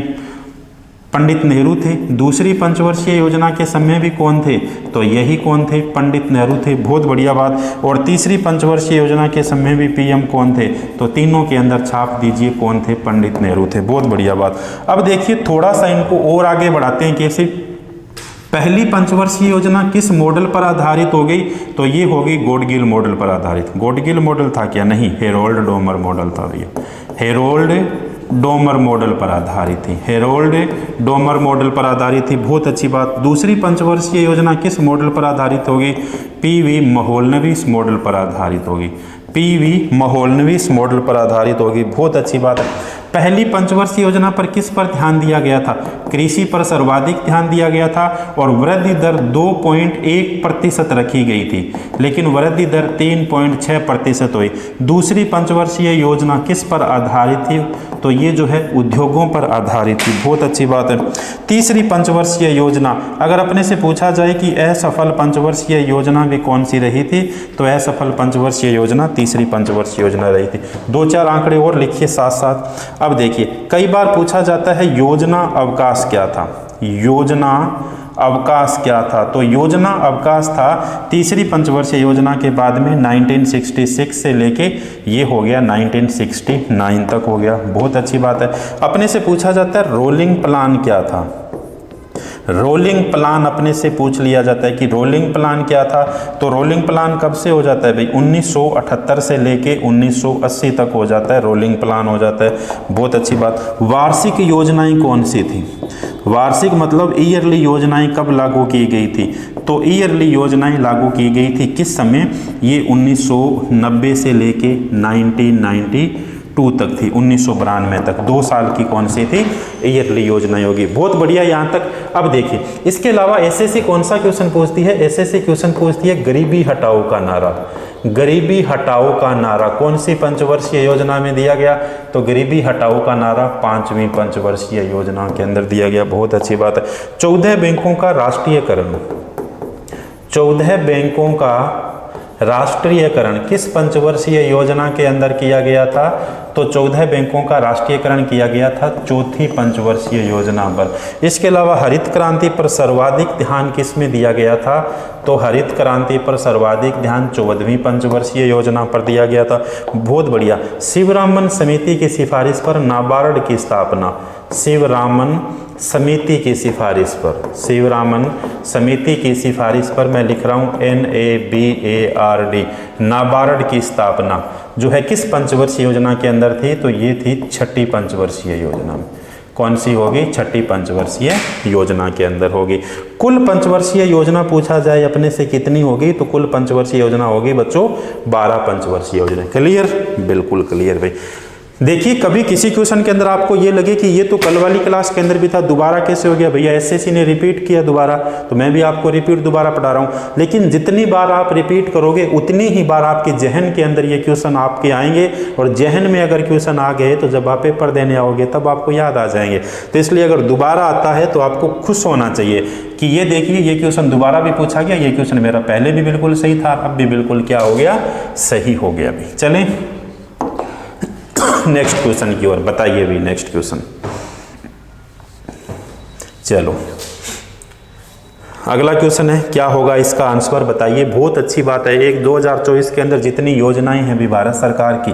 पंडित नेहरू थे। दूसरी पंचवर्षीय योजना के समय भी कौन थे? तो यही कौन थे? पंडित नेहरू थे। बहुत बढ़िया बात। और तीसरी पंचवर्षीय योजना के समय भी पीएम कौन थे? तो तीनों के अंदर छाप दीजिए कौन थे? पंडित नेहरू थे। बहुत बढ़िया बात। अब देखिए थोड़ा सा इनको और आगे बढ़ाते हैं। कैसे? पहली पंचवर्षीय योजना किस मॉडल पर आधारित हो गई? तो ये होगी गॉडगिल मॉडल पर आधारित। गॉडगिल मॉडल था क्या? नहीं, हेरोल्ड डोमर मॉडल था भैया। हेरोल्ड डोमर मॉडल पर आधारित थी। हेरोल्ड डोमर मॉडल पर आधारित थी। बहुत अच्छी बात। दूसरी पंचवर्षीय योजना किस मॉडल पर आधारित होगी? पीवी महोलनविस मॉडल पर आधारित होगी। पीवी महोलनविस मॉडल पर आधारित होगी। बहुत अच्छी बात है। पहली पंचवर्षीय योजना पर किस पर ध्यान दिया गया था? कृषि पर सर्वाधिक ध्यान दिया गया था, और वृद्धि दर 2.1% रखी गई थी, लेकिन वृद्धि दर 3.6% हुई। दूसरी पंचवर्षीय योजना किस पर आधारित थी? तो ये जो है उद्योगों पर आधारित थी। बहुत अच्छी बात है। तीसरी पंचवर्षीय योजना, अगर अपने से पूछा जाए कि असफल पंचवर्षीय योजना भी कौन सी रही थी, तो असफल पंचवर्षीय योजना तीसरी पंचवर्षीय योजना रही थी। 2-4 आंकड़े और लिखिए साथ साथ। अब देखिए कई बार पूछा जाता है योजना अवकाश क्या था? योजना अवकाश क्या था? तो योजना अवकाश था तीसरी पंचवर्षीय योजना के बाद में 1966 से लेके ये हो गया 1969 तक हो गया। बहुत अच्छी बात है। अपने से पूछा जाता है रोलिंग प्लान क्या था? रोलिंग प्लान अपने से पूछ लिया जाता है कि रोलिंग प्लान क्या था? तो रोलिंग प्लान कब से हो जाता है भाई? 1978 से लेके 1980 तक हो जाता है, रोलिंग प्लान हो जाता है। बहुत अच्छी बात। वार्षिक योजनाएं कौन सी थी? वार्षिक मतलब ईयरली योजनाएं कब लागू की गई थी? तो ईयरली योजनाएं लागू की गई थी किस समय? ये 1990 से लेके 1992 तक थी, 1992 तक। 2 साल की कौन सी थी? ईयरली योजनाएं होगी। बहुत बढ़िया यहाँ तक। अब देखिए इसके अलावा एसएससी कौन सा क्वेश्चन पूछती है? एसएससी क्वेश्चन पूछती है गरीबी हटाओ का नारा। गरीबी हटाओ का नारा कौन सी पंचवर्षीय योजना में दिया गया? तो गरीबी हटाओ का नारा 5वीं पंचवर्षीय योजना के अंदर दिया गया। बहुत अच्छी बात है। 14 बैंकों का राष्ट्रीयकरण, 14 बैंकों का राष्ट्रीयकरण किस पंचवर्षीय योजना के अंदर किया गया था? तो 14 बैंकों का राष्ट्रीयकरण किया गया था चौथी पंचवर्षीय योजना पर। इसके अलावा हरित क्रांति पर सर्वाधिक ध्यान किस में दिया गया था? तो हरित क्रांति पर सर्वाधिक ध्यान 14वीं पंचवर्षीय योजना पर दिया गया था। बहुत बढ़िया। शिवरामन समिति की सिफारिश पर नाबार्ड की स्थापना, शिवरामन समिति की सिफारिश पर, शिवरामन समिति की सिफारिश पर मैं लिख रहा हूँ NABARD, नाबार्ड की स्थापना जो है किस पंचवर्षीय योजना के अंदर थी? तो ये थी छठी पंचवर्षीय योजना में। कौन सी होगी? छठी पंचवर्षीय योजना के अंदर होगी। कुल पंचवर्षीय योजना पूछा जाए अपने से कितनी होगी, तो कुल पंचवर्षीय योजना होगी बच्चों 12 पंचवर्षीय योजना। क्लियर? बिल्कुल क्लियर भाई। देखिए कभी किसी क्वेश्चन के अंदर आपको ये लगे कि ये तो कल वाली क्लास के अंदर भी था, दोबारा कैसे हो गया? भैया एसएससी ने रिपीट किया दोबारा, तो मैं भी आपको रिपीट दोबारा पढ़ा रहा हूँ। लेकिन जितनी बार आप रिपीट करोगे उतनी ही बार आपके जहन के अंदर ये क्वेश्चन आपके आएंगे, और जहन में अगर क्वेश्चन आ गए तो जब आप पेपर देने आओगे तब आपको याद आ जाएंगे। तो इसलिए अगर दोबारा आता है तो आपको खुश होना चाहिए कि ये देखिए ये क्वेश्चन दोबारा भी पूछा गया, ये क्वेश्चन मेरा पहले भी बिल्कुल सही था, अब भी बिल्कुल क्या हो गया? सही हो गया। भी चलें नेक्स्ट क्वेश्चन की ओर। बताइए भी नेक्स्ट क्वेश्चन। चलो अगला क्वेश्चन है, क्या होगा इसका आंसर बताइए। बहुत अच्छी बात है, एक 2024 के अंदर जितनी योजनाएं हैं भी भारत सरकार की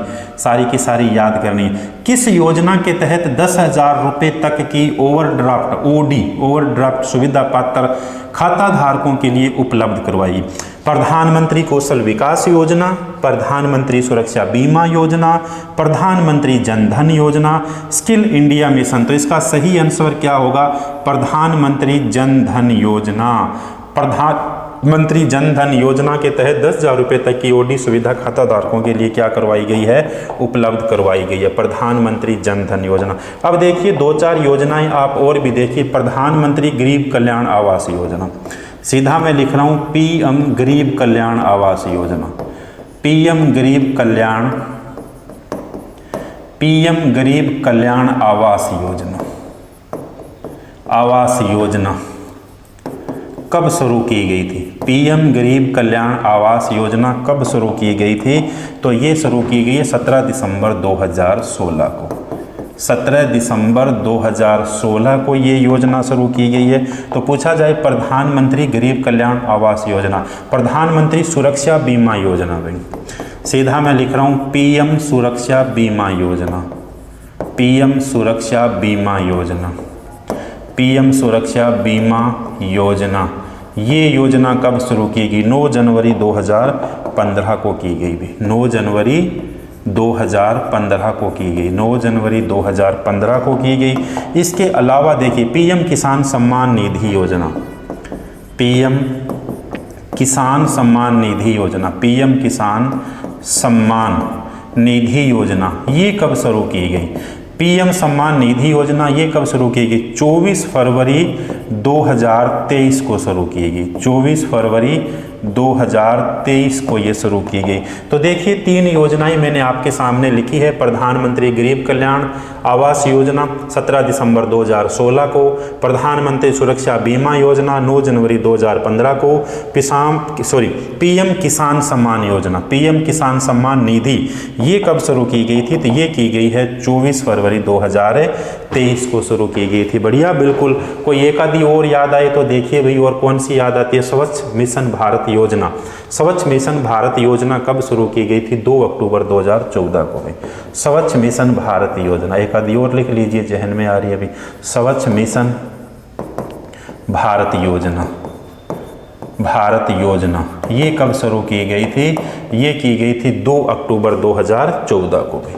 सारी याद करनी है। किस योजना के तहत 10,000 रुपये तक की ओवरड्राफ्ट ओवरड्राफ्ट सुविधा पात्र खाता धारकों के लिए उपलब्ध करवाई? प्रधानमंत्री कौशल विकास योजना, प्रधानमंत्री सुरक्षा बीमा योजना, प्रधानमंत्री जन धन योजना, स्किल इंडिया मिशन। तो इसका सही आंसर क्या होगा? प्रधानमंत्री जन धन योजना। प्रधानमंत्री जन धन योजना के तहत 10,000 रुपये तक की ओडी सुविधा खाता धारकों के लिए क्या करवाई गई है? उपलब्ध करवाई गई है, प्रधानमंत्री जन धन योजना। अब देखिए 2-4 योजनाएं आप और भी देखिए। प्रधानमंत्री गरीब कल्याण आवास योजना, सीधा मैं लिख रहा हूं पीएम गरीब कल्याण आवास योजना, पीएम गरीब कल्याण आवास योजना कब शुरू की गई थी? पीएम गरीब कल्याण आवास योजना कब शुरू की गई थी? तो ये शुरू की गई है 17 दिसंबर 2016 को। 17 दिसंबर 2016 को ये योजना शुरू की गई है। तो पूछा जाए प्रधानमंत्री गरीब कल्याण आवास योजना, प्रधानमंत्री सुरक्षा बीमा योजना, भाई सीधा मैं लिख रहा हूँ पीएम सुरक्षा बीमा योजना, पीएम सुरक्षा बीमा योजना, पीएम सुरक्षा बीमा योजना। ये योजना कब शुरू की गई? 9 जनवरी 2015 को की गई भी, 9 जनवरी 2015 को की गई, 9 जनवरी 2015 को की गई। इसके अलावा देखिए पीएम किसान सम्मान निधि योजना, पीएम किसान सम्मान निधि योजना, पीएम किसान सम्मान निधि योजना ये कब शुरू की गई? पीएम सम्मान निधि योजना ये कब शुरू की गई? 24 फरवरी 2023 को शुरू की गई, 24 फरवरी 2023 को ये शुरू की गई। तो देखिए 3 योजनाएं मैंने आपके सामने लिखी है। प्रधानमंत्री गरीब कल्याण आवास योजना 17 दिसंबर 2016 को, प्रधानमंत्री सुरक्षा बीमा योजना 9 जनवरी 2015 को, पीएम किसान सम्मान योजना, पीएम किसान सम्मान निधि ये कब शुरू की गई थी? तो ये की गई है 24 फरवरी 2023 को शुरू की गई थी। बढ़िया, बिल्कुल। कोई एक आधी और याद आए तो देखिए भाई, और कौन सी याद आती है? स्वच्छ मिशन भारत योजना, स्वच्छ मिशन भारत योजना कब शुरू की गई थी? 2 अक्टूबर 2014 को भी स्वच्छ मिशन भारत योजना। एक आधी और लिख लीजिए, जहन में आ रही है अभी, स्वच्छ मिशन भारत योजना, भारत योजना ये कब शुरू की गई थी? ये की गई थी 2 अक्टूबर 2014 को भी,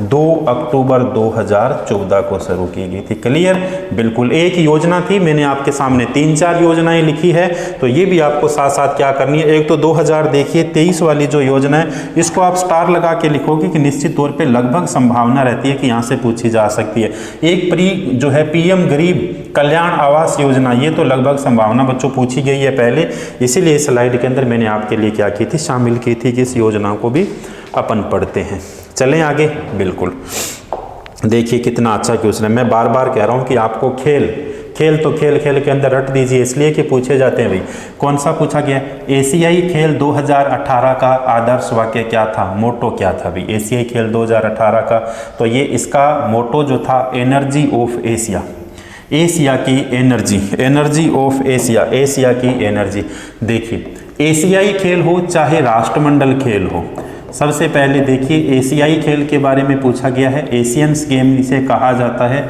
2 अक्टूबर 2014 को शुरू की गई थी। क्लियर? बिल्कुल। एक योजना थी, मैंने आपके सामने 3-4 योजनाएं लिखी है, तो ये भी आपको साथ साथ क्या करनी है। एक तो 2023 वाली जो योजना है इसको आप स्टार लगा के लिखोगे कि निश्चित तौर पे लगभग संभावना रहती है कि यहाँ से पूछी जा सकती है। एक जो है पीएम गरीब कल्याण आवास योजना, ये तो लगभग संभावना बच्चों पूछी गई है पहले, इसीलिए इस स्लाइड के अंदर मैंने आपके लिए क्या की थी, शामिल की थी कि इस योजना को भी अपन पढ़ते हैं। चलें आगे। बिल्कुल, देखिए कितना अच्छा क्वेश्चन है। मैं बार बार कह रहा हूँ कि आपको खेल के अंदर रट दीजिए, इसलिए कि पूछे जाते हैं भाई। कौन सा पूछा गया? एशियाई खेल 2018 का आदर्श वाक्य क्या था, मोटो क्या था भाई? एशियाई खेल 2018 का, तो ये इसका मोटो जो था, एनर्जी ऑफ एशिया, एशिया की energy, energy of Asia, Asia की एनर्जी। देखिए एशियाई खेल हो चाहे राष्ट्रमंडल खेल हो, सबसे पहले देखिए एशियाई खेल के बारे में पूछा गया है। एशियंस गेम इसे कहा जाता है,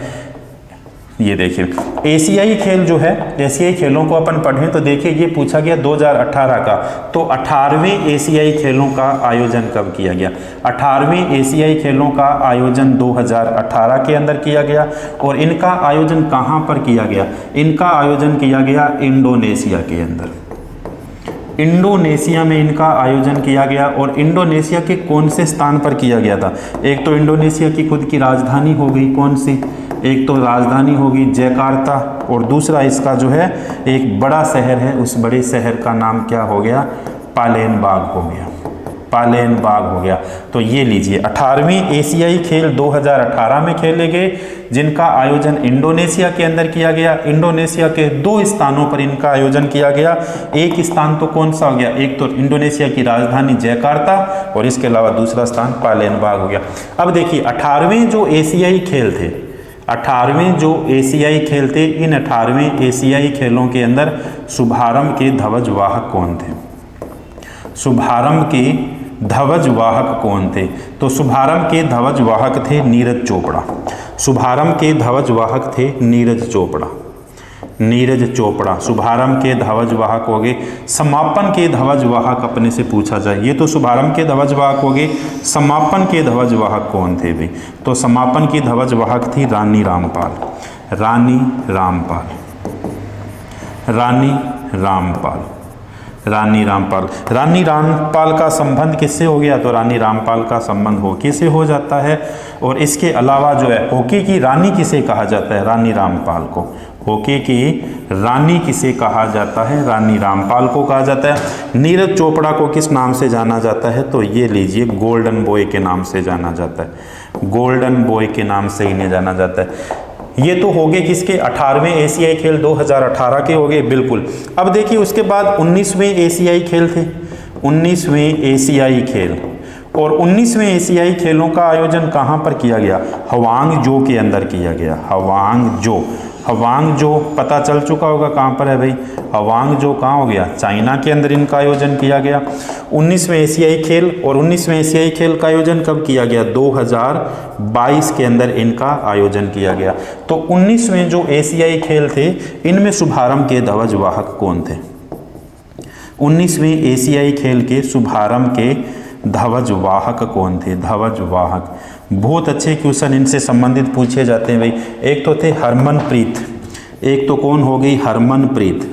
ये देखिए एशियाई खेल जो है, एशियाई खेलों को अपन पढ़ें तो देखिए ये पूछा गया 2018 का, तो 18वें एशियाई खेलों का आयोजन कब किया गया? 18वें एशियाई खेलों का आयोजन 2018 के अंदर किया गया। और इनका आयोजन कहाँ पर किया गया? इनका आयोजन किया गया इंडोनेशिया के अंदर। इंडोनेशिया में इनका आयोजन किया गया। और इंडोनेशिया के कौन से स्थान पर किया गया था? एक तो इंडोनेशिया की खुद की राजधानी हो गई, कौन सी? एक तो राजधानी होगी जकार्ता, और दूसरा इसका जो है एक बड़ा शहर है, उस बड़े शहर का नाम क्या हो गया? पालेमबांग हो गया, पालेमबांग हो गया। तो ये लीजिए 18वें एशियाई खेल 2018 में खेले गए, जिनका आयोजन इंडोनेशिया के अंदर किया गया। इंडोनेशिया के 2 स्थानों पर इनका आयोजन किया गया। एक स्थान तो कौन सा हो गया? एक तो इंडोनेशिया की राजधानी जकार्ता, और इसके अलावा दूसरा स्थान पालेमबांग हो गया। अब देखिए 18वें जो एशियाई खेल थे, 18वें जो एशियाई खेल थे, इन 18वें एशियाई खेलों के अंदर शुभारंभ के ध्वजवाहक कौन थे? शुभारंभ के ध्वजवाहक कौन थे? तो शुभारंभ के ध्वजवाहक थे नीरज चोपड़ा। शुभारंभ के ध्वजवाहक थे नीरज चोपड़ा। नीरज चोपड़ा शुभारंभ के ध्वजवाहक हो गए। समापन के ध्वजवाहक अपने से पूछा जाए, ये तो शुभारंभ के ध्वजवाहक हो गए, समापन के ध्वजवाहक कौन थे भाई? तो समापन की ध्वजवाहक थी रानी रामपाल। रानी रामपाल, रानी रामपाल, रानी रामपाल। रानी रामपाल का संबंध किससे हो गया? तो रानी रामपाल का संबंध हॉकी से हो जाता है। और इसके अलावा जो है हॉकी की रानी किसे कहा जाता है? रानी रामपाल को। हॉकी की रानी किसे कहा जाता है? रानी रामपाल को कहा जाता है। नीरज चोपड़ा को किस नाम से जाना जाता है? तो ये लीजिए गोल्डन बॉय के नाम से जाना जाता है। गोल्डन बॉय के नाम से इन्हें जाना जाता है। ये तो हो गए किसके? 18वें एशियाई खेल 2018 के हो गए, बिल्कुल। अब देखिए उसके बाद 19वें एशियाई खेल थे, 19वें एशियाई खेल। और 19वें एशियाई खेलों का आयोजन कहाँ पर किया गया? हवांगजो के अंदर किया गया। हवांगजो, हवांगजो पता चल चुका होगा कहाँ पर है भाई? हवांगजो कहाँ हो गया? चाइना के अंदर इनका आयोजन किया गया। 19वें एशियाई खेल, और 19वें एशियाई खेल का आयोजन कब किया गया? 2022 के अंदर इनका आयोजन किया गया। तो 19वें जो एशियाई खेल थे, इनमें शुभारंभ के ध्वजवाहक कौन थे? 19वें एशियाई खेल के शुभारंभ के ध्वजवाहक कौन थे? ध्वजवाहक बहुत अच्छे क्वेश्चन इनसे संबंधित पूछे जाते हैं भाई। एक तो थे हरमनप्रीत, एक तो कौन हो गई? हरमनप्रीत।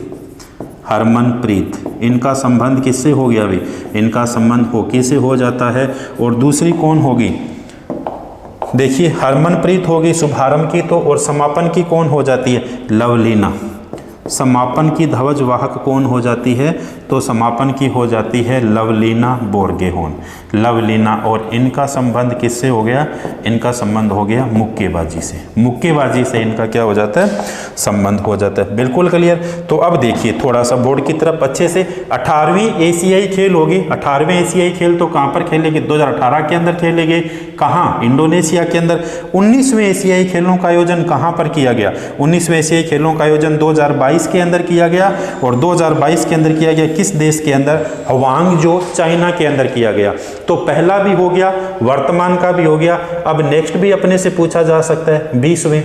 हरमनप्रीत, इनका संबंध किससे हो गया भाई? इनका संबंध हॉकी से हो जाता है। और दूसरी कौन होगी? देखिए हरमनप्रीत होगी शुभारंभ की तो, और समापन की कौन हो जाती है? लवलीना। समापन की ध्वजवाहक कौन हो जाती है? तो समापन की हो जाती है लवलीना बोर्गेहोन। लवलीना, और इनका संबंध किससे हो गया? इनका संबंध हो गया मुक्केबाजी से। मुक्केबाजी से इनका क्या हो जाता है? संबंध हो जाता है। बिल्कुल क्लियर। तो अब देखिए थोड़ा सा बोर्ड की तरफ अच्छे से, 18वीं एशियाई खेल होगी। 18वें एशियाई खेल तो कहाँ पर खेले गए? 2018 के अंदर खेले गए। कहाँ? इंडोनेशिया के अंदर। 19वें एशियाई खेलों का आयोजन कहाँ पर किया गया? 19वें एशियाई खेलों का आयोजन 2022 के अंदर किया गया। और 2022 के अंदर किया गया किस देश के अंदर? हवांगजो, चाइना के अंदर किया गया। तो पहला भी हो गया, वर्तमान का भी हो गया। अब नेक्स्ट भी अपने से पूछा जा सकता है 20वें।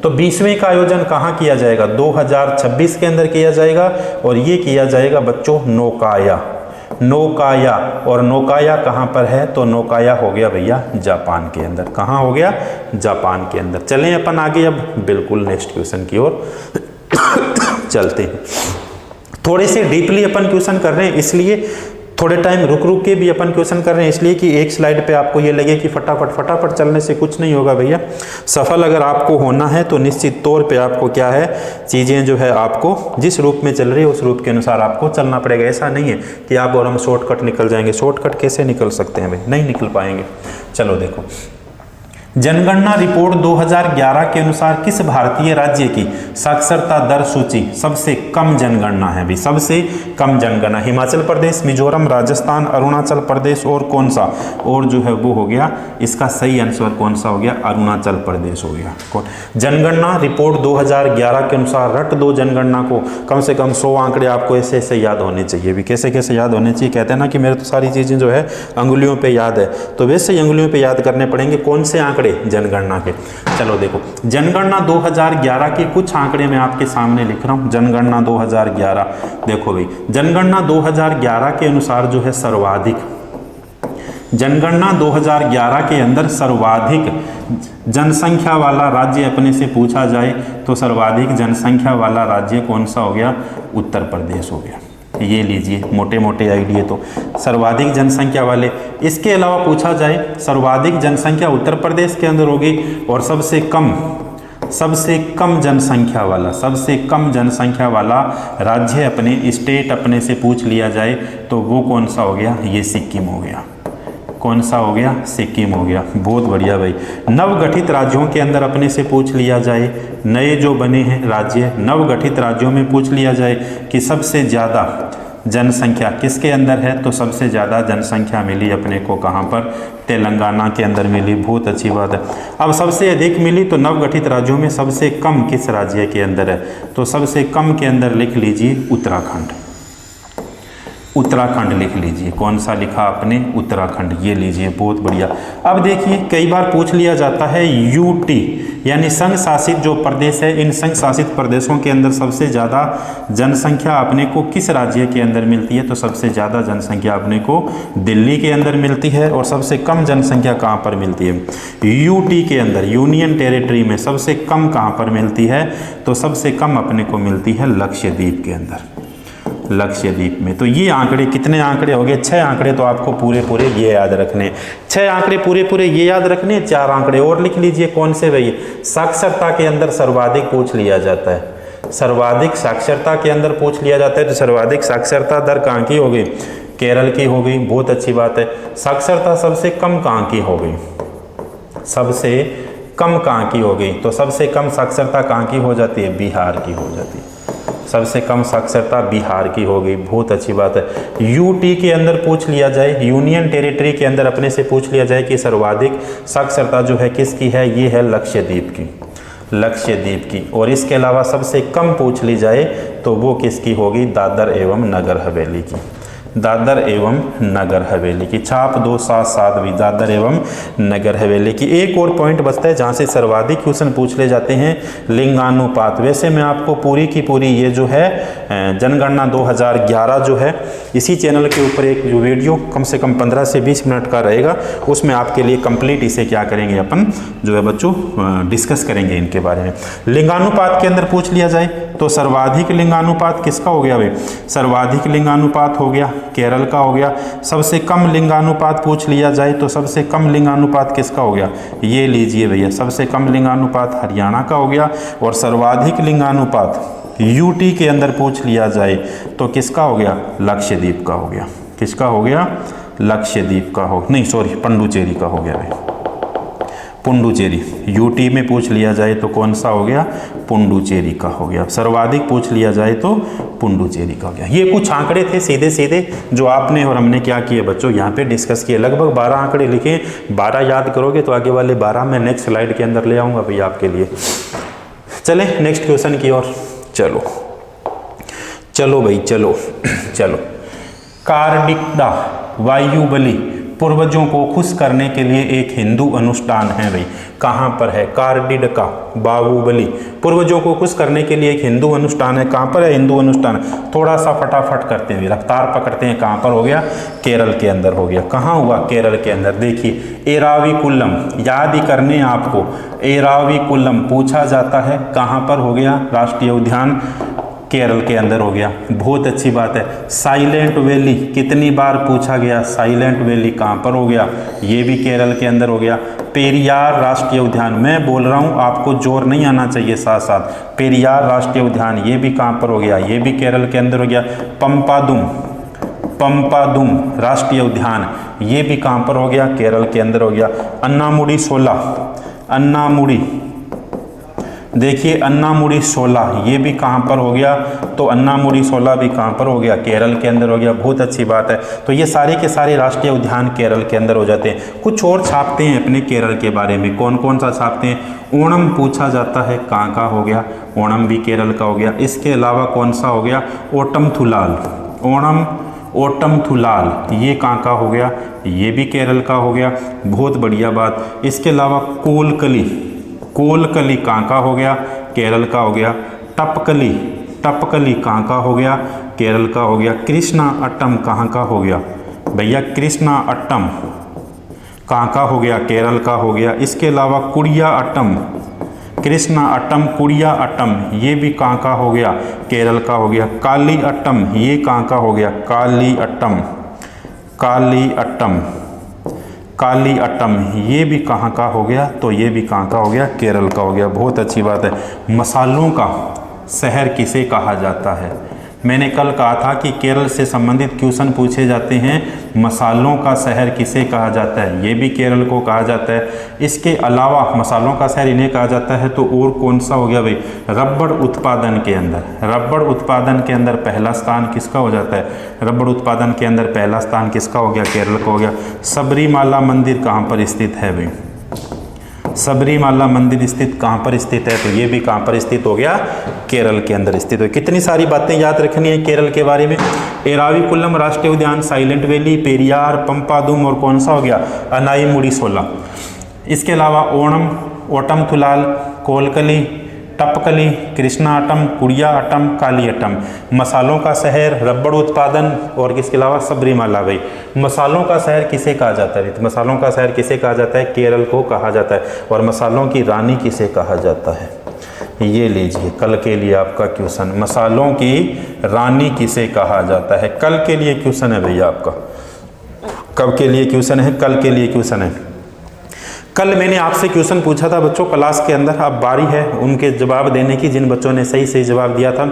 तो 20वें का आयोजन कहाँ किया जाएगा? 2026 के अंदर किया जाएगा। और ये किया जाएगा बच्चों नोकाया। नोकाया, और नोकाया कहाँ पर है? तो नोकाया हो गया भैया जापान के अंदर। कहाँ हो गया? जापान के अंदर। चलें अपन आगे अब बिल्कुल नेक्स्ट क्वेश्चन की ओर चलते हैं। थोड़े से डीपली अपन क्वेश्चन कर रहे हैं, इसलिए थोड़े टाइम रुक रुक के भी अपन क्वेश्चन कर रहे हैं, इसलिए कि एक स्लाइड पे आपको ये लगे कि फटाफट चलने से कुछ नहीं होगा भैया। सफल अगर आपको होना है तो निश्चित तौर पे आपको क्या है, चीज़ें जो है आपको जिस रूप में चल रही है उस रूप के अनुसार आपको चलना पड़ेगा। ऐसा नहीं है कि आप और हम शॉर्टकट निकल जाएंगे। शॉर्टकट कैसे निकल सकते हैं भाई? नहीं निकल पाएंगे। चलो देखो, जनगणना रिपोर्ट 2011 के अनुसार किस भारतीय राज्य की साक्षरता दर सूची सबसे कम जनगणना है भी? सबसे कम जनगणना हिमाचल प्रदेश, मिजोरम, राजस्थान, अरुणाचल प्रदेश और कौन सा? और जो है वो हो गया इसका सही आंसर कौन सा हो गया? अरुणाचल प्रदेश हो गया। कौन? जनगणना रिपोर्ट 2011 के अनुसार रट दो जनगणना को, कम से कम 100 आंकड़े आपको ऐसे ऐसे याद होने चाहिए भी। कैसे कैसे याद होने चाहिए? कहते हैं ना कि मेरे तो सारी चीज़ें जो है अंगुलियों पर याद है, तो वैसे ही अंगुलियों पर याद करने पड़ेंगे। कौन से आंकड़े आंकड़े जनगणना के। चलो देखो, जनगणना 2011 के कुछ आंकड़े मैं आपके सामने लिख रहा हूँ। जनगणना 2011, देखो भाई, जनगणना 2011 के अनुसार जो है सर्वाधिक, जनगणना 2011 के अंदर सर्वाधिक जनसंख्या वाला राज्य अपने से पूछा जाए तो सर्वाधिक जनसंख्या वाला राज्य कौन सा हो गया? उत्तर प्रदेश हो गया। ये लीजिए मोटे मोटे आइडिया, तो सर्वाधिक जनसंख्या वाले। इसके अलावा पूछा जाए सर्वाधिक जनसंख्या उत्तर प्रदेश के अंदर होगी और सबसे कम जनसंख्या वाला, सबसे कम जनसंख्या वाला राज्य अपने स्टेट अपने से पूछ लिया जाए तो वो कौन सा हो गया? ये सिक्किम हो गया। कौन सा हो गया? सिक्किम हो गया। बहुत बढ़िया भाई। नवगठित राज्यों के अंदर अपने से पूछ लिया जाए, नए जो बने हैं राज्य, नवगठित राज्यों में पूछ लिया जाए कि सबसे ज़्यादा जनसंख्या किसके अंदर है, तो सबसे ज़्यादा जनसंख्या मिली अपने को कहाँ पर? तेलंगाना के अंदर मिली। बहुत अच्छी बात है। अब सबसे अधिक मिली तो नवगठित राज्यों में सबसे कम किस राज्य के अंदर है? तो सबसे कम के अंदर लिख लीजिए उत्तराखंड। उत्तराखंड लिख लीजिए। कौन सा लिखा आपने? उत्तराखंड। ये लीजिए, बहुत बढ़िया। अब देखिए, कई बार पूछ लिया जाता है यूटी यानी संघ शासित जो प्रदेश है, इन संघ शासित प्रदेशों के अंदर सबसे ज़्यादा जनसंख्या अपने को किस राज्य के अंदर मिलती है? तो सबसे ज़्यादा जनसंख्या अपने को दिल्ली के अंदर मिलती है। और सबसे कम जनसंख्या कहाँ पर मिलती है? यूटी के अंदर, यूनियन टेरिटरी में सबसे कम कहाँ पर मिलती है? तो सबसे कम अपने को मिलती है लक्षद्वीप के अंदर, लक्षद्वीप में। तो ये आंकड़े, कितने आंकड़े हो गए? 6 आंकड़े तो आपको पूरे पूरे ये याद रखने, 6 आंकड़े पूरे पूरे ये याद रखने। 4 आंकड़े और लिख लीजिए। कौन से भाई? साक्षरता के अंदर सर्वाधिक पूछ लिया जाता है। सर्वाधिक साक्षरता के अंदर पूछ लिया जाता है तो सर्वाधिक साक्षरता दर कहाँ की हो गई? केरल की हो गई। बहुत अच्छी बात है। साक्षरता सबसे कम कहाँ की हो गई? सबसे कम कहाँ की हो गई? तो सबसे कम साक्षरता कहाँ की हो जाती है? बिहार की हो जाती है। सबसे कम साक्षरता बिहार की हो गई। बहुत अच्छी बात है। यूटी के अंदर पूछ लिया जाए, यूनियन टेरिटरी के अंदर अपने से पूछ लिया जाए कि सर्वाधिक साक्षरता जो है किसकी है? ये है लक्षद्वीप की, लक्षद्वीप की। और इसके अलावा सबसे कम पूछ ली जाए तो वो किसकी होगी? दादर एवं नगर हवेली की, दादर एवं नगर हवेली की। छाप 277 भी दादर एवं नगर हवेली की। एक और पॉइंट बचता है जहाँ से सर्वाधिक क्वेश्चन पूछ ले जाते हैं, लिंगानुपात। वैसे मैं आपको पूरी की पूरी ये जो है जनगणना 2011 जो है, इसी चैनल के ऊपर एक जो वीडियो कम से कम 15 से 20 मिनट का रहेगा, उसमें आपके लिए कंप्लीट इसे क्या करेंगे अपन जो है बच्चों डिस्कस करेंगे इनके बारे में। लिंगानुपात के अंदर पूछ लिया जाए तो सर्वाधिक लिंगानुपात किसका हो गया भाई? सर्वाधिक लिंगानुपात हो गया केरल का हो गया। सबसे कम लिंगानुपात पूछ लिया जाए तो सबसे कम लिंगानुपात किसका हो गया? ये लीजिए भैया, सबसे कम लिंगानुपात हरियाणा का हो गया। और सर्वाधिक लिंगानुपात यूटी के अंदर पूछ लिया जाए तो किसका हो गया? लक्षद्वीप का हो गया। किसका हो गया? लक्षद्वीप का हो, नहीं सॉरी, पुडुचेरी का हो गया भाई, पुडुचेरी। यूटी में पूछ लिया जाए तो कौन सा हो गया? पुडुचेरी का हो गया। सर्वाधिक पूछ लिया जाए तो पुडुचेरी का हो गया। ये कुछ आंकड़े थे सीधे सीधे जो आपने और हमने क्या किए बच्चों यहाँ पे डिस्कस किए। लगभग 12 आंकड़े लिखे, 12 याद करोगे तो आगे वाले 12 मैं नेक्स्ट स्लाइड के अंदर ले आऊँगा भाई आपके लिए। चलें नेक्स्ट क्वेश्चन की ओर। चलो चलो भाई, चलो चलो। कार्डिक्डा वायुबलि पूर्वजों को खुश करने के लिए एक हिंदू अनुष्ठान है भाई। कहाँ पर है? कार्डिडका बाहुबली पूर्वजों को खुश करने के लिए एक हिंदू अनुष्ठान है। कहाँ पर है हिंदू अनुष्ठान? थोड़ा सा फटाफट करते हुए रफ्तार पकड़ते हैं। कहाँ पर हो गया? केरल के अंदर हो गया। कहाँ हुआ? केरल के अंदर। देखिए एराविकुलम, याद ही करने आपको, एराविकुलम पूछा जाता है। कहाँ पर हो गया? राष्ट्रीय उद्यान केरल के अंदर हो गया। बहुत अच्छी बात है। साइलेंट वैली कितनी बार पूछा गया? साइलेंट वैली कहाँ पर हो गया? ये भी केरल के अंदर हो गया। पेरियार राष्ट्रीय उद्यान, मैं बोल रहा हूँ आपको जोर नहीं आना चाहिए साथ साथ। पेरियार राष्ट्रीय उद्यान ये भी कहाँ पर हो गया? ये भी केरल के अंदर हो गया। पंपादुम, पंपादुम राष्ट्रीय उद्यान ये भी कहाँ पर हो गया? केरल के अंदर हो गया। अन्नामुडी 16, अन्नामुडी देखिए अन्नामुडी 16 ये भी कहाँ पर हो गया? तो अन्नामुडी 16 भी कहाँ पर हो गया? केरल के अंदर हो गया। बहुत अच्छी बात है। तो ये सारे के सारे राष्ट्रीय उद्यान केरल के अंदर हो जाते हैं। कुछ और छापते हैं अपने केरल के बारे में। कौन कौन सा छापते हैं? ओणम पूछा जाता है, कहाँ का हो गया? ओणम भी केरल का हो गया। इसके अलावा कौन सा हो गया? ओटम थुलाल, ओणम ओटम थुलाल, ये कहाँ का हो गया, ये भी केरल का हो गया, बहुत बढ़िया बात। इसके अलावा कोलकली, कोलकली कहाँ का हो गया, केरल का हो गया। टपकली, टपकली कहाँ का हो गया, केरल का हो गया। कृष्णा अट्टम कहाँ का हो गया भैया, कृष्णा अट्टम कहाँ का हो गया, केरल का हो गया। इसके अलावा कुड़िया अट्टम, कृष्णा अट्टम, कुड़िया अट्टम, ये भी कहाँ का हो गया, केरल का हो गया। काली अट्टम, ये कहाँ का हो गया, काली अट्टम, काली अट्टम, काली अट्टम, ये भी कहाँ का हो गया, तो ये भी कहाँ का हो गया, केरल का हो गया। बहुत अच्छी बात है। मसालों का शहर किसे कहा जाता है, मैंने कल कहा था कि केरल से संबंधित क्वेश्चन पूछे जाते हैं। मसालों का शहर किसे कहा जाता है, ये भी केरल को कहा जाता है। इसके अलावा मसालों का शहर इन्हें कहा जाता है, तो और कौन सा हो गया भाई, रबड़ उत्पादन के अंदर, रबड़ उत्पादन के अंदर पहला स्थान किसका हो जाता है, रबड़ उत्पादन के अंदर पहला स्थान किसका हो गया, केरल का हो गया। सबरीमाला मंदिर कहाँ पर स्थित है भाई, सबरीमाला मंदिर स्थित कहाँ पर स्थित है, तो ये भी कहाँ पर स्थित हो गया, केरल के अंदर स्थित हो। कितनी सारी बातें याद रखनी है केरल के बारे में। एराविकुलम राष्ट्रीय उद्यान, साइलेंट वैली, पेरियार, पंपादुम और कौन सा हो गया, अनाईमुड़ी 16। इसके अलावा ओणम, ओटम थुलाल, कोलकली, टपकली, कृष्णा अट्टम, कुड़िया अट्टम, काली अट्टम। मसालों का शहर, रबड़ उत्पादन और किसके अलावा सबरीमाला। भाई मसालों का शहर किसे कहा जाता है, तो मसालों का शहर किसे कहा जाता है, केरल को कहा जाता है। और मसालों की रानी किसे कहा जाता है, ये लीजिए कल के लिए आपका क्वेश्चन, मसालों की रानी किसे कहा जाता है। कल के लिए क्वेश्चन है भैया आपका, कब के लिए क्वेश्चन है, कल के लिए क्वेश्चन है। कल मैंने आपसे क्वेश्चन पूछा था बच्चों क्लास के अंदर, अब बारी है उनके जवाब देने की, जिन बच्चों ने सही सही जवाब दिया था।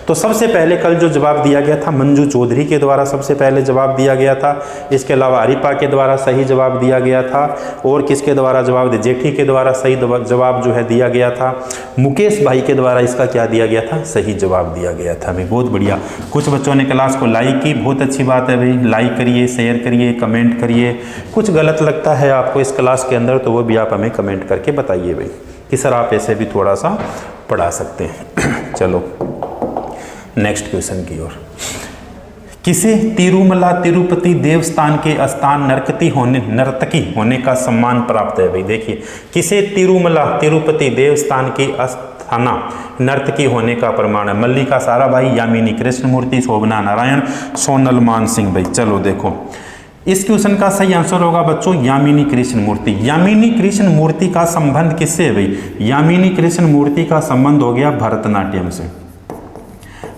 तो सबसे पहले कल जो जवाब दिया गया था मंजू चौधरी के द्वारा सबसे पहले जवाब दिया गया था। इसके अलावा हरिपा के द्वारा सही जवाब दिया गया था। और किसके द्वारा जवाब दिया, जेठी के द्वारा सही जवाब जो है दिया गया था। मुकेश भाई के द्वारा इसका क्या दिया गया था, सही जवाब दिया गया था भाई, बहुत बढ़िया। कुछ बच्चों ने क्लास को लाइक की, बहुत अच्छी बात है भाई, लाइक करिए, शेयर करिए, कमेंट करिए। कुछ गलत लगता है आपको इस क्लास के अंदर तो वो भी आप हमें कमेंट करके बताइए भाई कि सर आप ऐसे भी थोड़ा सा पढ़ा सकते हैं। चलो नेक्स्ट क्वेश्चन की ओर। किसे तिरुमला तिरुपति देवस्थान के स्थान नर्तकी होने का सम्मान प्राप्त है भाई, देखिए किसे तिरुमला तिरुपति देवस्थान की स्थाना नर्तकी होने का प्रमाण है। मल्लिका साराभाई, यामिनी कृष्णमूर्ति, शोभना नारायण, सोनल मान सिंह भाई। चलो देखो इस क्वेश्चन का सही आंसर होगा बच्चों यामिनी कृष्ण मूर्ति। यामिनी कृष्ण मूर्ति का संबंध किससे है भाई, यामिनी कृष्ण मूर्ति का संबंध हो गया भरतनाट्यम से,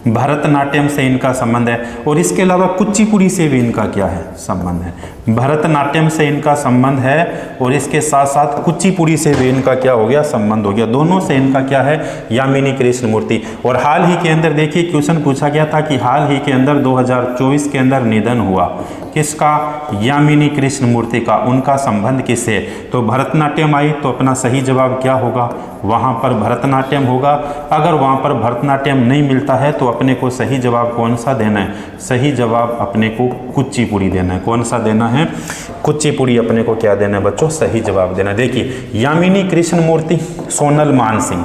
भरतनाट्यम से इनका संबंध है। और इसके अलावा कुचिपुड़ी से भी इनका क्या है, संबंध है। भरतनाट्यम से इनका संबंध है और इसके साथ साथ कुचिपुड़ी से भी इनका क्या हो गया, संबंध हो गया। दोनों से इनका क्या है, यामिनी कृष्ण मूर्ति। और हाल ही के अंदर देखिए क्वेश्चन पूछा गया था कि हाल ही के अंदर 2024 के अंदर निधन हुआ किसका, यामिनी कृष्ण मूर्ति का। उनका संबंध किससे, तो भरतनाट्यम आई तो अपना सही जवाब क्या होगा, वहाँ पर भरतनाट्यम होगा। अगर वहाँ पर भरतनाट्यम नहीं मिलता है तो अपने को सही जवाब कौन सा देना है, सही जवाब अपने को कुचिपुड़ी देना है। कौन सा देना है, कुचिपुड़ी अपने को क्या देना है बच्चों, सही जवाब देना है। देखिए यामिनी कृष्ण मूर्ति, सोनल मान सिंह,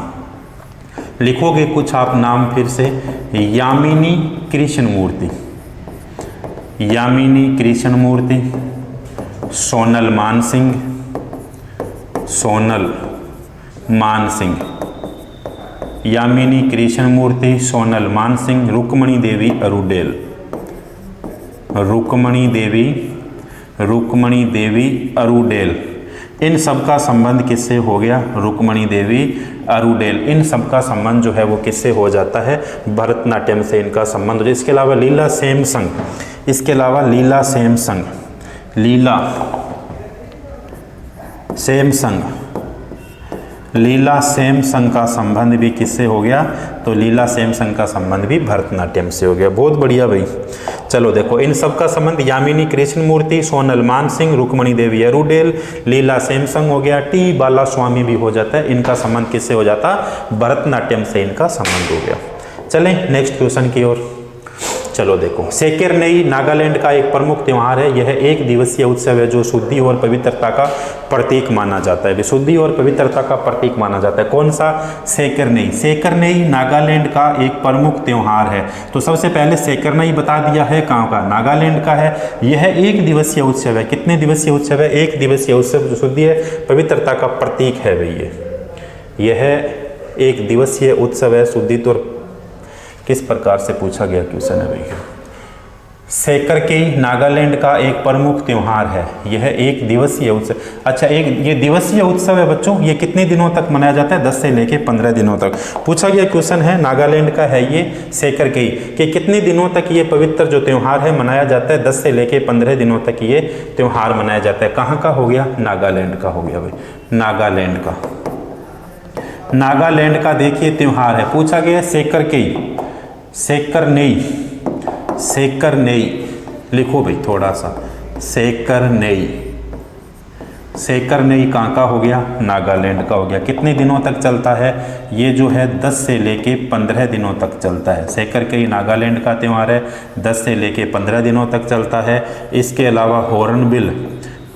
लिखोगे कुछ आप नाम फिर से, यामिनी कृष्ण मूर्ति, यामिनी कृष्ण मूर्ति, सोनल मान सिंह, सोनल मान सिंह, यामिनी कृष्ण मूर्ति, सोनल मान सिंह, रुक्मणी देवी अरुडेल, रुक्मणी देवी अरुडेल। इन सब का संबंध किससे हो गया, रुक्मणी देवी अरुडेल। इन सब का संबंध जो है वो किससे हो जाता है, भरतनाट्यम से इनका संबंध हो जाए। इसके अलावा लीला सेमसंग, इसके अलावा लीला सेमसंग, लीला सेमसंग, लीला सेमसंग का संबंध भी किससे हो गया, तो लीला सेमसंग का संबंध भी भरतनाट्यम से हो गया। बहुत बढ़िया भाई। चलो देखो इन सब का संबंध यामिनी कृष्ण मूर्ति, सोनल मान सिंह, रुक्मणी देवी अरुडेल, लीला सेमसंग हो गया, टी बाला स्वामी भी हो जाता है। इनका संबंध किससे हो जाता, भरतनाट्यम से इनका संबंध हो गया। चलें नेक्स्ट क्वेश्चन की ओर। चलो देखो, सेकेरनेई नागालैंड का एक प्रमुख त्यौहार है। यह एक दिवसीय उत्सव है जो शुद्धि और पवित्रता का प्रतीक माना जाता है। शुद्धि और पवित्रता का प्रतीक माना जाता है। कौन सा? सेकेरनेई। सेकेरनेई नागालैंड का एक प्रमुख त्यौहार है। तो सबसे पहले सेकेरनेई बता दिया है, कहाँ का? नागालैंड का है। यह एक दिवसीय उत्सव है। कितने दिवसीय उत्सव है? एक दिवसीय उत्सव जो शुद्धि है पवित्रता का प्रतीक है भैया। यह एक दिवसीय उत्सव है। शुद्धि तो किस प्रकार से पूछा गया क्वेश्चन है भैया। सेकेरनेई नागालैंड का एक प्रमुख त्यौहार है। यह एक दिवसीय उत्सव। अच्छा, ये दिवसीय उत्सव है बच्चों। ये कितने दिनों तक मनाया जाता है? 10 से लेके 15 दिनों तक। पूछा गया क्वेश्चन है, नागालैंड का है ये सेकेरनेई, कि कितने दिनों तक ये पवित्र जो त्यौहार है मनाया जाता है? 10 से लेके 15 दिनों तक ये त्यौहार मनाया जाता है। कहाँ का हो गया? नागालैंड का हो गया भाई, नागालैंड का। नागालैंड का देखिए त्यौहार है। पूछा गया सेकेरनेई, सेकेरनेई, सेकेरनेई लिखो भाई थोड़ा सा। सेकेरनेई, सेकेरनेई कहाँ का हो गया? नागालैंड का हो गया। कितने दिनों तक चलता है? ये जो है 10 से लेके 15 दिनों तक चलता है। सेकेरनेई नागालैंड का त्यौहार है, 10 से लेके 15 दिनों तक चलता है। इसके अलावा हॉर्नबिल,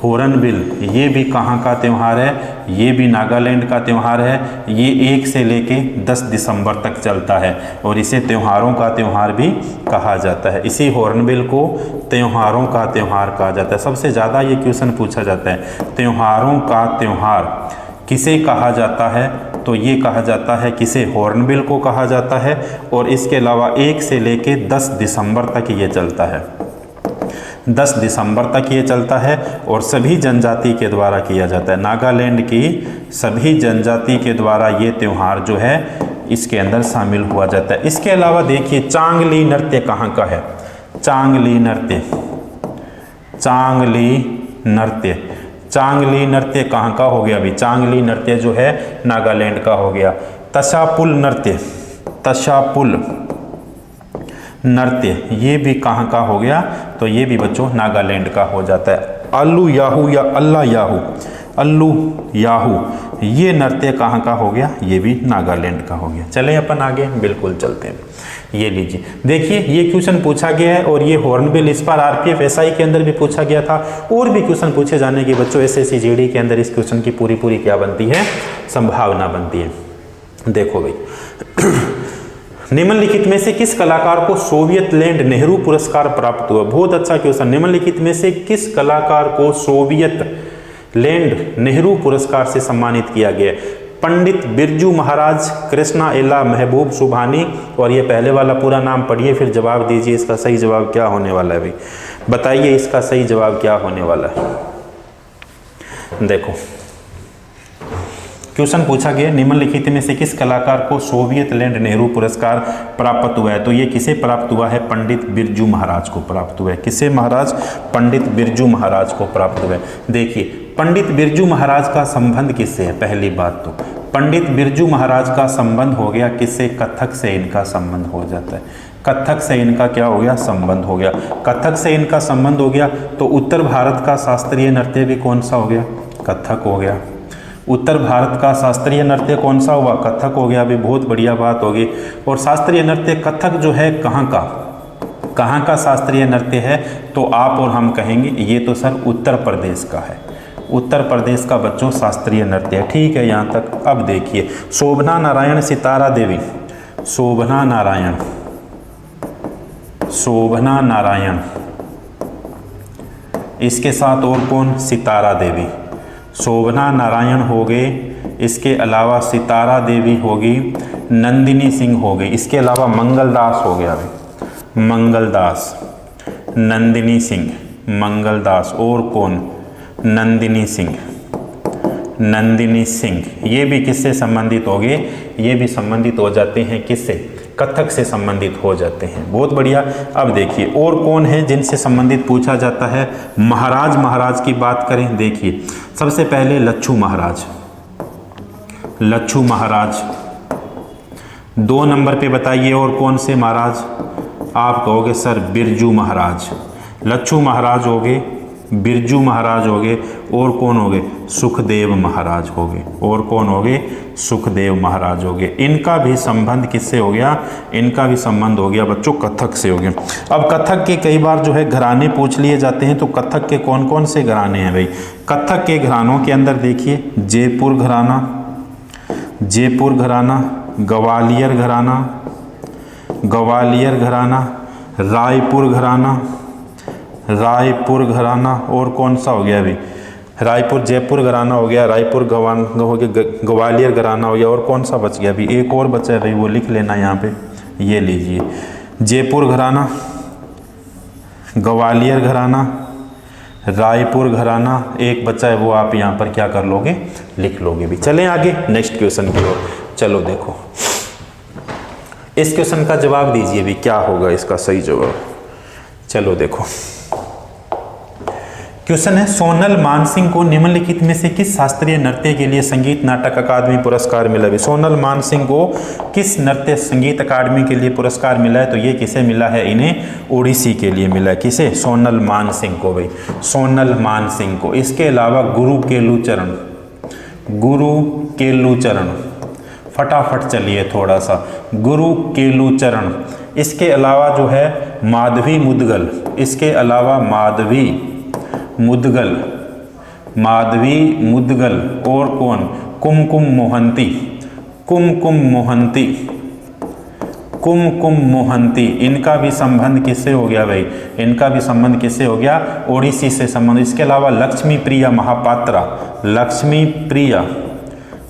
हॉर्नबिल ये भी कहाँ का त्यौहार है? ये भी नागालैंड का त्यौहार है। ये 1 से लेके 10 दिसंबर तक चलता है और इसे त्योहारों का त्यौहार भी कहा जाता है। इसी हॉर्नबिल को त्योहारों का त्यौहार कहा जाता है। सबसे ज़्यादा ये क्वेश्चन पूछा जाता है, त्योहारों का त्यौहार किसे कहा जाता है? तो ये कहा जाता है किसे? हॉर्नबिल को कहा जाता है। और इसके अलावा 1 से लेके 10 दिसंबर तक ये चलता है। 10 दिसंबर तक ये चलता है और सभी जनजाति के द्वारा किया जाता है। नागालैंड की सभी जनजाति के द्वारा ये त्यौहार जो है इसके अंदर शामिल हुआ जाता है। इसके अलावा देखिए चांगली नृत्य कहाँ का है? चांगली नृत्य, चांगली नृत्य, चांगली नृत्य कहाँ का हो गया? अभी चांगली नृत्य जो है नागालैंड का हो गया। तशापुल नृत्य, तशापुल नृत्य ये भी कहाँ का हो गया? तो ये भी बच्चों नागालैंड का हो जाता है। अल्लू याहू या अल्लाह याहू, अल्लू याहू ये नृत्य कहाँ का हो गया? ये भी नागालैंड का हो गया। चले अपन आगे, बिल्कुल चलते हैं। ये लीजिए, देखिए ये क्वेश्चन पूछा गया है और ये हॉर्नबिल इस बार आरपीएफ एसआई के अंदर भी पूछा गया था। और भी क्वेश्चन पूछे जाने की बच्चों एसएससी जीडी के अंदर इस क्वेश्चन की पूरी क्या बनती है? संभावना बनती है। देखो भाई, निम्नलिखित में से किस कलाकार को सोवियत लैंड नेहरू पुरस्कार प्राप्त हुआ? बहुत अच्छा क्वेश्चन। निम्नलिखित में से किस कलाकार को सोवियत लैंड नेहरू पुरस्कार से सम्मानित किया गया? पंडित बिरजू महाराज, कृष्णा एला, महबूब सुभानी। और ये पहले वाला पूरा नाम पढ़िए फिर जवाब दीजिए। इसका सही जवाब क्या होने वाला है भाई? बताइए इसका सही जवाब क्या होने वाला है। देखो क्वेश्चन पूछा गया, निम्नलिखित में से किस कलाकार को सोवियत लैंड नेहरू पुरस्कार प्राप्त हुआ है? तो ये किसे प्राप्त हुआ है? पंडित बिरजू महाराज को प्राप्त हुआ है। किसे महाराज? पंडित बिरजू महाराज को प्राप्त हुआ है। देखिए पंडित बिरजू महाराज का संबंध किससे है? पहली बात तो पंडित बिरजू महाराज का संबंध हो गया किससे? कथक से इनका संबंध हो जाता है। कथक से इनका क्या हो गया? संबंध हो गया। कथक से इनका संबंध हो गया तो उत्तर भारत का शास्त्रीय नृत्य भी कौन सा हो गया? कथक हो गया। उत्तर भारत का शास्त्रीय नृत्य कौन सा हुआ? कथक हो गया। अभी बहुत बढ़िया बात होगी। और शास्त्रीय नृत्य कथक जो है कहाँ का शास्त्रीय नृत्य है? तो आप और हम कहेंगे ये तो सर उत्तर प्रदेश का है। उत्तर प्रदेश का बच्चों शास्त्रीय नृत्य है। ठीक है यहाँ तक। अब देखिए शोभना नारायण, सितारा देवी, शोभना नारायण, शोभना नारायण, इसके साथ और कौन? सितारा देवी। शोभना नारायण हो गए, इसके अलावा सितारा देवी होगी, नंदिनी सिंह हो गई, इसके अलावा मंगलदास हो गया। मंगलदास, नंदिनी सिंह, मंगलदास और कौन? नंदिनी सिंह, नंदिनी सिंह। ये भी किससे संबंधित हो गए? ये भी संबंधित हो जाते हैं किससे? कथक से संबंधित हो जाते हैं। बहुत बढ़िया। अब देखिए और कौन है जिनसे संबंधित पूछा जाता है? महाराज की बात करें, देखिए सबसे पहले लच्छू महाराज, लच्छू महाराज। 2 नंबर पे बताइए और कौन से महाराज? आप कहोगे सर बिरजू महाराज। लच्छू महाराज हो गए, बिरजू महाराज हो गए, और कौन हो गए, सुखदेव महाराज हो गए, और कौन हो गए, सुखदेव महाराज हो गए। इनका भी संबंध किससे हो गया, इनका भी संबंध हो गया बच्चों कथक से हो गया। अब कथक के कई बार जो है घराने पूछ लिए जाते हैं, तो कथक के कौन कौन से घराने हैं भाई। कथक के घरानों के अंदर देखिए जयपुर घराना, जयपुर घराना, ग्वालियर घराना, ग्वालियर घराना, रायपुर घराना, रायपुर घराना, और कौन सा हो गया अभी, रायपुर जयपुर घराना हो गया, रायपुर हो गया, ग्वालियर घराना हो गया, और कौन सा बच गया अभी, एक और बचा है भाई, वो लिख लेना यहाँ पे, ये लीजिए जयपुर घराना, ग्वालियर घराना, रायपुर घराना, एक बचा है वो आप यहाँ पर क्या कर लोगे, लिख लोगे भी। चलें आगे नेक्स्ट क्वेश्चन की ओर। चलो देखो इस क्वेश्चन का जवाब दीजिए भी, क्या होगा इसका सही जवाब। चलो देखो क्वेश्चन है, सोनल मानसिंह को निम्नलिखित में से किस शास्त्रीय नृत्य के लिए संगीत नाटक अकादमी पुरस्कार मिला है। सोनल मानसिंह को किस नृत्य संगीत अकादमी के लिए पुरस्कार मिला है, तो ये किसे मिला है, इन्हें ओडिसी के लिए मिला है। किसे, सोनल मानसिंह को भाई, सोनल मानसिंह को। इसके अलावा गुरु केलुचरण, गुरु केलुचरण, फटाफट चलिए थोड़ा सा, गुरु केलुचरण। इसके अलावा जो है माधवी मुदगल, इसके अलावा माधवी मुदगल, माधवी मुदगल, और कौन, कुमकुम मोहंती, कुमकुम मोहंती, कुमकुम मोहंती। इनका भी संबंध किससे हो गया भाई, इनका भी संबंध किससे हो गया, ओडिसी से संबंध। इसके अलावा लक्ष्मी प्रिया महापात्रा, लक्ष्मी प्रिया,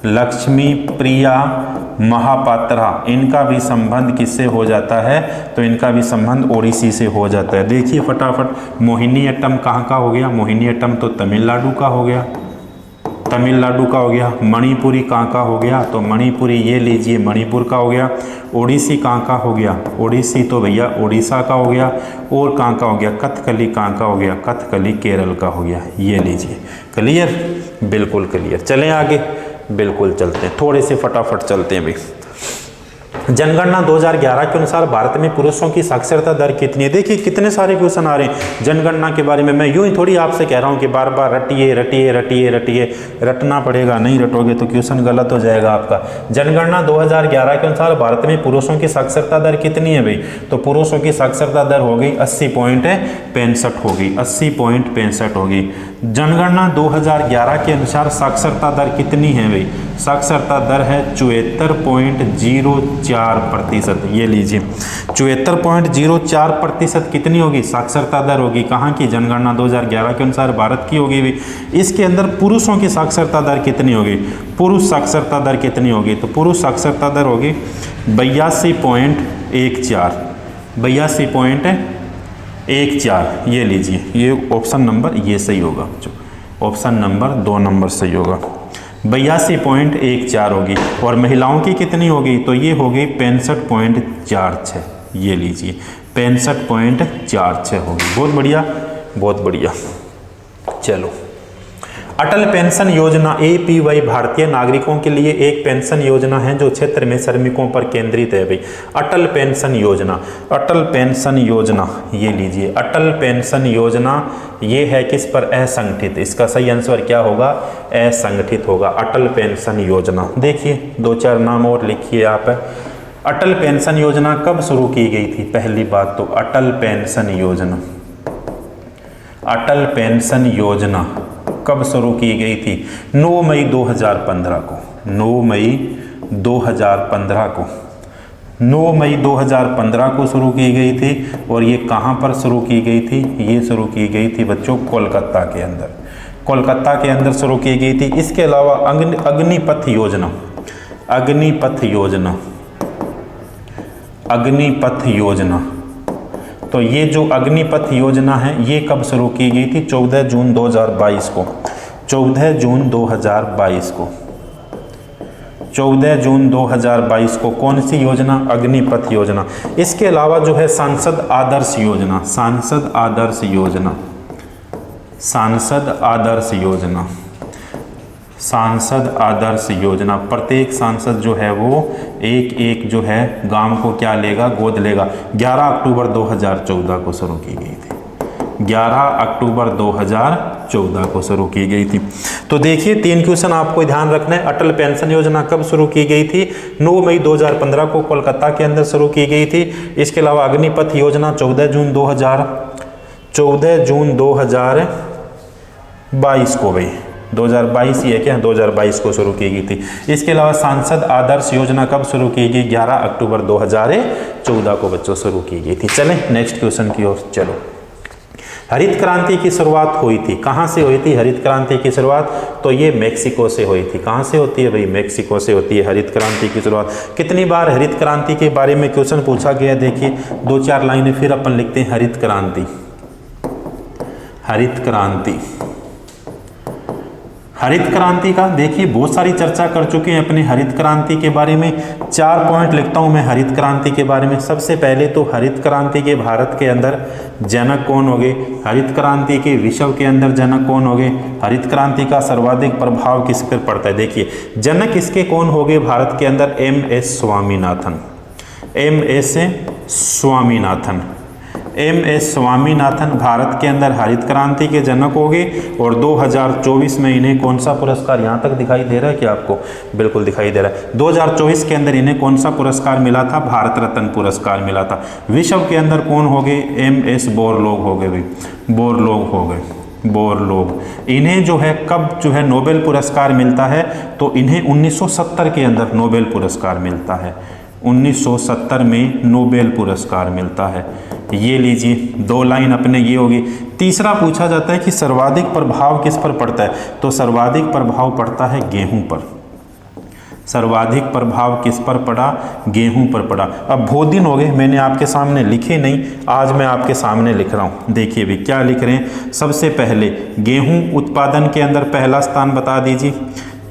लक्ष्मी प्रिया महापात्रा, इनका भी संबंध किससे हो जाता है, तो इनका भी संबंध ओडिसी से हो जाता है। देखिए फटाफट, मोहिनीअट्टम कहाँ का हो गया, मोहिनीअट्टम तो तमिलनाडु का हो गया, तमिलनाडु का हो गया। मणिपुरी कहाँ का हो गया, तो मणिपुरी ये लीजिए मणिपुर का हो गया। ओडिसी कहाँ का हो गया, ओडिसी तो भैया उड़ीसा का हो गया। और कहाँ का हो गया, कथकली कहाँ का हो गया, कथकली केरल का हो गया। ये लीजिए, क्लियर, बिल्कुल क्लियर। चलें आगे, बिल्कुल चलते हैं, थोड़े से फटाफट चलते हैं भाई। जनगणना 2011 के अनुसार भारत में पुरुषों की साक्षरता दर कितनी है। देखिए कितने सारे क्वेश्चन आ रहे हैं जनगणना के बारे में। मैं यूं ही थोड़ी आपसे कह रहा हूं कि बार बार रटिए रटिए रटिए रटिए, रटना पड़ेगा, नहीं रटोगे तो क्वेश्चन गलत हो जाएगा आपका। जनगणना 2011 के अनुसार भारत में पुरुषों की साक्षरता दर कितनी है भाई, तो पुरुषों की साक्षरता दर हो गई 80.65 हो गई, 80.65 हो गई। जनगणना 2011 के अनुसार साक्षरता दर कितनी है भाई, साक्षरता दर है 74.04%। ये लीजिए 74.04% कितनी होगी, साक्षरता दर होगी। कहाँ की, जनगणना 2011 के अनुसार भारत की होगी भाई। इसके अंदर पुरुषों की साक्षरता दर कितनी होगी, पुरुष साक्षरता दर कितनी होगी, तो पुरुष साक्षरता दर होगी 82.14, 82.14। ये लीजिए, ये ऑप्शन नंबर ये सही होगा, ऑप्शन नंबर 2 नंबर सही होगा, 82.14 होगी। और महिलाओं की कितनी होगी, तो ये होगी 65.46। ये लीजिए 65.46 होगी। बहुत बढ़िया, बहुत बढ़िया। चलो, अटल पेंशन योजना APY भारतीय नागरिकों के लिए एक पेंशन योजना है जो क्षेत्र में श्रमिकों पर केंद्रित है भाई। अटल पेंशन योजना, अटल पेंशन योजना, ये लीजिए अटल पेंशन योजना, ये है किस पर, असंगठित। इसका सही आंसर क्या होगा, असंगठित होगा अटल पेंशन योजना। देखिए 2-4 नाम और लिखिए आप। अटल पेंशन योजना कब शुरू की गई थी, पहली बात तो अटल पेंशन योजना, अटल पेंशन योजना कब शुरू की गई थी, 9 मई 2015 को, 9 मई 2015 को, 9 मई 2015 को शुरू की गई थी। और ये कहाँ पर शुरू की गई थी, ये शुरू की गई थी बच्चों कोलकाता के अंदर, कोलकाता के अंदर शुरू की गई थी। इसके अलावा अग्निपथ योजना, अग्निपथ योजना, अग्निपथ योजना, तो ये जो अग्निपथ योजना है ये कब शुरू की गई थी, 14 जून 2022 को, 14 जून 2022 को, 14 जून 2022 को। कौन सी योजना, अग्निपथ योजना। इसके अलावा जो है सांसद आदर्श योजना, सांसद आदर्श योजना, सांसद आदर्श योजना, सांसद आदर्श योजना। प्रत्येक सांसद जो है वो एक एक जो है गांव को क्या लेगा, गोद लेगा। 11 अक्टूबर 2014 को शुरू की गई थी, 11 अक्टूबर 2014 को शुरू की गई थी। तो देखिए 3 क्वेश्चन आपको ध्यान रखना है। अटल पेंशन योजना कब शुरू की गई थी? 9 मई 2015 को कोलकाता के अंदर शुरू की गई थी। इसके अलावा अग्निपथ योजना 14 जून 2022 को भाई 2022 ही है क्या, 2022 को शुरू की गई थी। इसके अलावा सांसद आदर्श योजना कब शुरू की गई? 11 अक्टूबर 2014 को बच्चों शुरू की गई थी। चलें नेक्स्ट क्वेश्चन की ओर चलो। हरित क्रांति की शुरुआत हुई थी, कहाँ से हुई थी हरित क्रांति की शुरुआत? तो ये मेक्सिको से हुई थी। कहाँ से होती है भाई? मेक्सिको से होती है हरित क्रांति की शुरुआत। कितनी बार हरित क्रांति के बारे में क्वेश्चन पूछा गया? देखिए 2-4 लाइनें फिर अपन लिखते हैं। हरित क्रांति, हरित क्रांति, हरित क्रांति का देखिए बहुत सारी चर्चा कर चुके हैं अपने हरित क्रांति के बारे में। 4 पॉइंट लिखता हूं मैं हरित क्रांति के बारे में। सबसे पहले तो हरित क्रांति के भारत के अंदर जनक कौन हो गए? हरित क्रांति के विश्व के अंदर जनक कौन हो गए? हरित क्रांति का सर्वाधिक प्रभाव किस पर पड़ता है? देखिए जनक इसके कौन हो गए भारत के अंदर? एम.एस. स्वामीनाथन, एम.एस. स्वामीनाथन, एम.एस. स्वामीनाथन भारत के अंदर हरित क्रांति के जनक हो गए। और 2024 में इन्हें कौन सा पुरस्कार, यहाँ तक दिखाई दे रहा है क्या आपको? बिल्कुल दिखाई दे रहा है। 2024 के अंदर इन्हें कौन सा पुरस्कार मिला था? भारत रत्न पुरस्कार मिला था। विश्व के अंदर कौन हो गए? एम.एस. बोरलोग हो गए भाई, बोरलोग हो गए, बोरलोग। इन्हें जो है कब जो है नोबेल पुरस्कार मिलता है? तो इन्हें 1970 के अंदर नोबेल पुरस्कार मिलता है। 1970 में नोबेल पुरस्कार मिलता है। ये लीजिए 2 लाइन अपने ये होगी। तीसरा पूछा जाता है कि सर्वाधिक प्रभाव किस पर पड़ता है? तो सर्वाधिक प्रभाव पड़ता है गेहूं पर। सर्वाधिक प्रभाव किस पर पड़ा? गेहूं पर पड़ा। अब बहुत दिन हो गए मैंने आपके सामने लिखे नहीं, आज मैं आपके सामने लिख रहा हूं। देखिए भी क्या लिख रहे हैं। सबसे पहले गेहूं उत्पादन के अंदर पहला स्थान बता दीजिए।